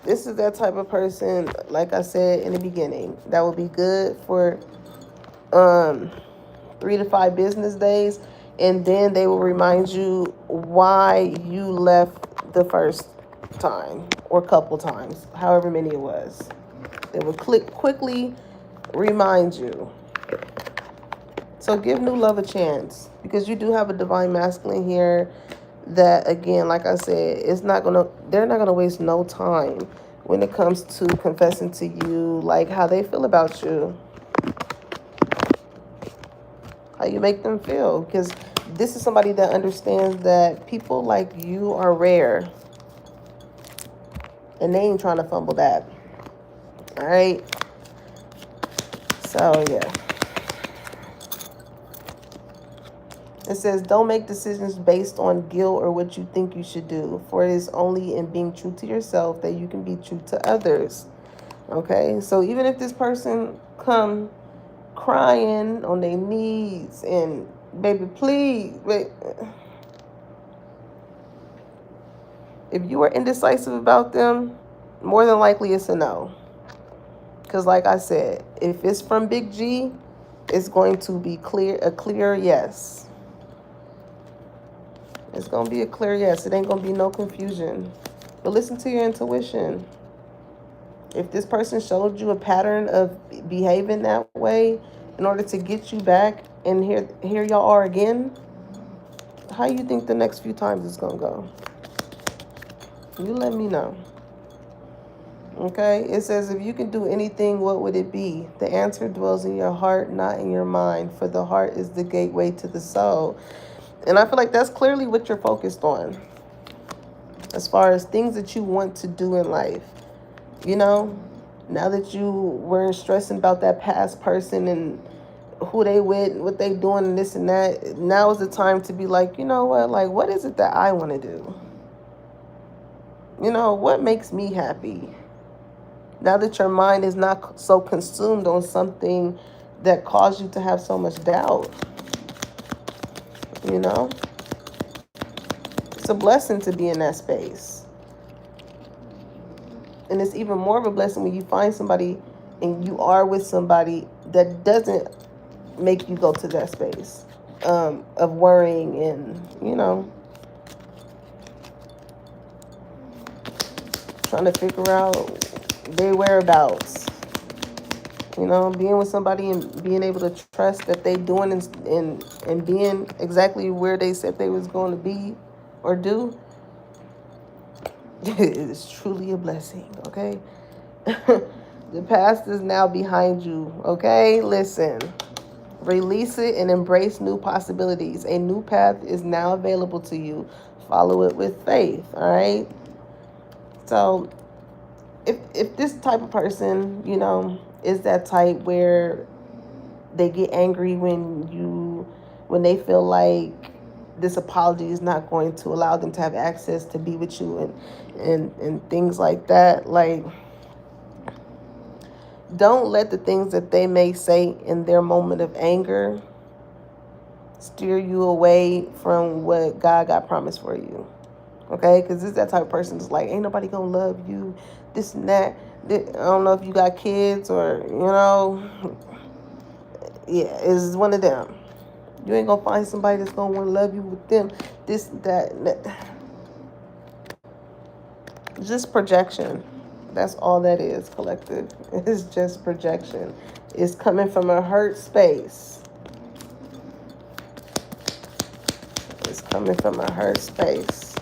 this is that type of person, like I said in the beginning, that will be good for 3 to 5 business days, and then they will remind you why you left the first time or couple times, however many it was. They will quickly remind you. So give new love a chance, because you do have a divine masculine here that, again, like I said, they're not gonna waste no time when it comes to confessing to you like how they feel about you, how you make them feel, because this is somebody that understands that people like you are rare, and they ain't trying to fumble that. All right. So yeah. It says, don't make decisions based on guilt or what you think you should do, for it is only in being true to yourself that you can be true to others. Okay, so even if this person come crying on their knees and, baby, please, wait. If you are indecisive about them, more than likely it's a no. Because like I said, if it's from Big G, it's going to be a clear yes. It's going to be a clear yes. It ain't going to be no confusion. But listen to your intuition. If this person showed you a pattern of behaving that way in order to get you back, and here y'all are again, how you think the next few times it's going to go? You let me know. Okay? It says, if you can do anything, what would it be? The answer dwells in your heart, not in your mind, for the heart is the gateway to the soul. And I feel like that's clearly what you're focused on as far as things that you want to do in life. You know, now that you weren't stressing about that past person and who they with, what they doing and this and that, now is the time to be like, you know what, like, what is it that I want to do? You know, what makes me happy? Now that your mind is not so consumed on something that caused you to have so much doubt. You know, it's a blessing to be in that space. And it's even more of a blessing when you find somebody and you are with somebody that doesn't make you go to that space of worrying and, you know, trying to figure out their whereabouts. You know, being with somebody and being able to trust that they doing and being exactly where they said they was going to be or do is truly a blessing, okay? The past is now behind you, okay? Listen, release it and embrace new possibilities. A new path is now available to you. Follow it with faith, all right? So if this type of person, you know, is that type where they get angry when they feel like this apology is not going to allow them to have access to be with you and things like that, like, don't let the things that they may say in their moment of anger steer you away from what God got promised for you. Okay? Because this is that type of person that's like, ain't nobody gonna love you, this and that. I don't know if you got kids or, you know, yeah, it's one of them. You ain't gonna find somebody that's gonna want to love you with them, this, that, and that. Just projection. That's all that is, collective. It's just projection. It's coming from a hurt space. It's coming from a hurt space.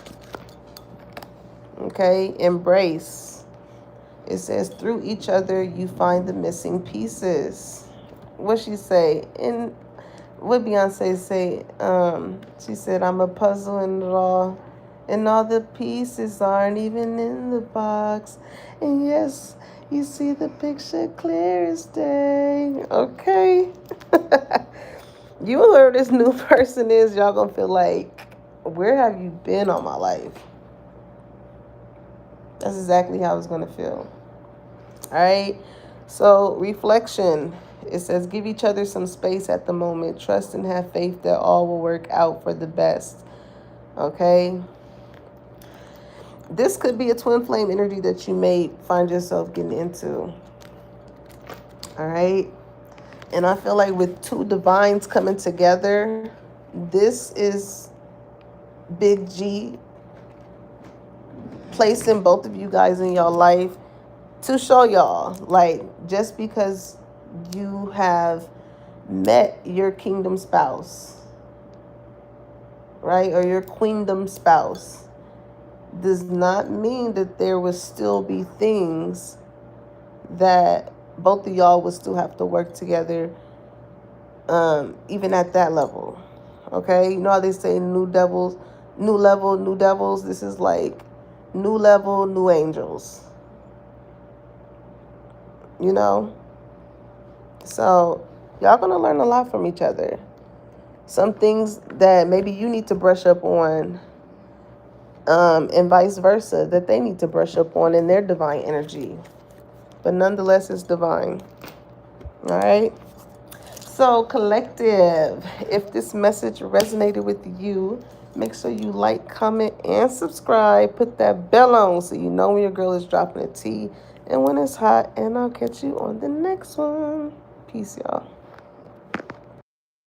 Okay? Embrace. It says, through each other, you find the missing pieces. What she say? And what Beyonce say? She said, I'm a puzzle in it all. And all the pieces aren't even in the box. And yes, you see the picture clear as day. Okay? You and whoever this new person is, y'all gonna feel like, where have you been all my life? That's exactly how it's gonna feel. All right? So, reflection. It says, give each other some space at the moment. Trust and have faith that all will work out for the best. Okay? This could be a twin flame energy that you may find yourself getting into. All right. And I feel like with two divines coming together, this is Big G placing both of you guys in your life to show y'all, like, just because you have met your kingdom spouse, right, or your queendom spouse, does not mean that there will still be things that both of y'all would still have to work together, even at that level. Okay, you know how they say new devils, new level, new devils? This is like new level, new angels. You know? So y'all gonna learn a lot from each other. Some things that maybe you need to brush up on, and vice versa, that they need to brush up on in their divine energy. But nonetheless, it's divine. All right? So, collective, if this message resonated with you, make sure you like, comment, and subscribe. Put that bell on so you know when your girl is dropping a tea and when it's hot. And I'll catch you on the next one. Peace, y'all.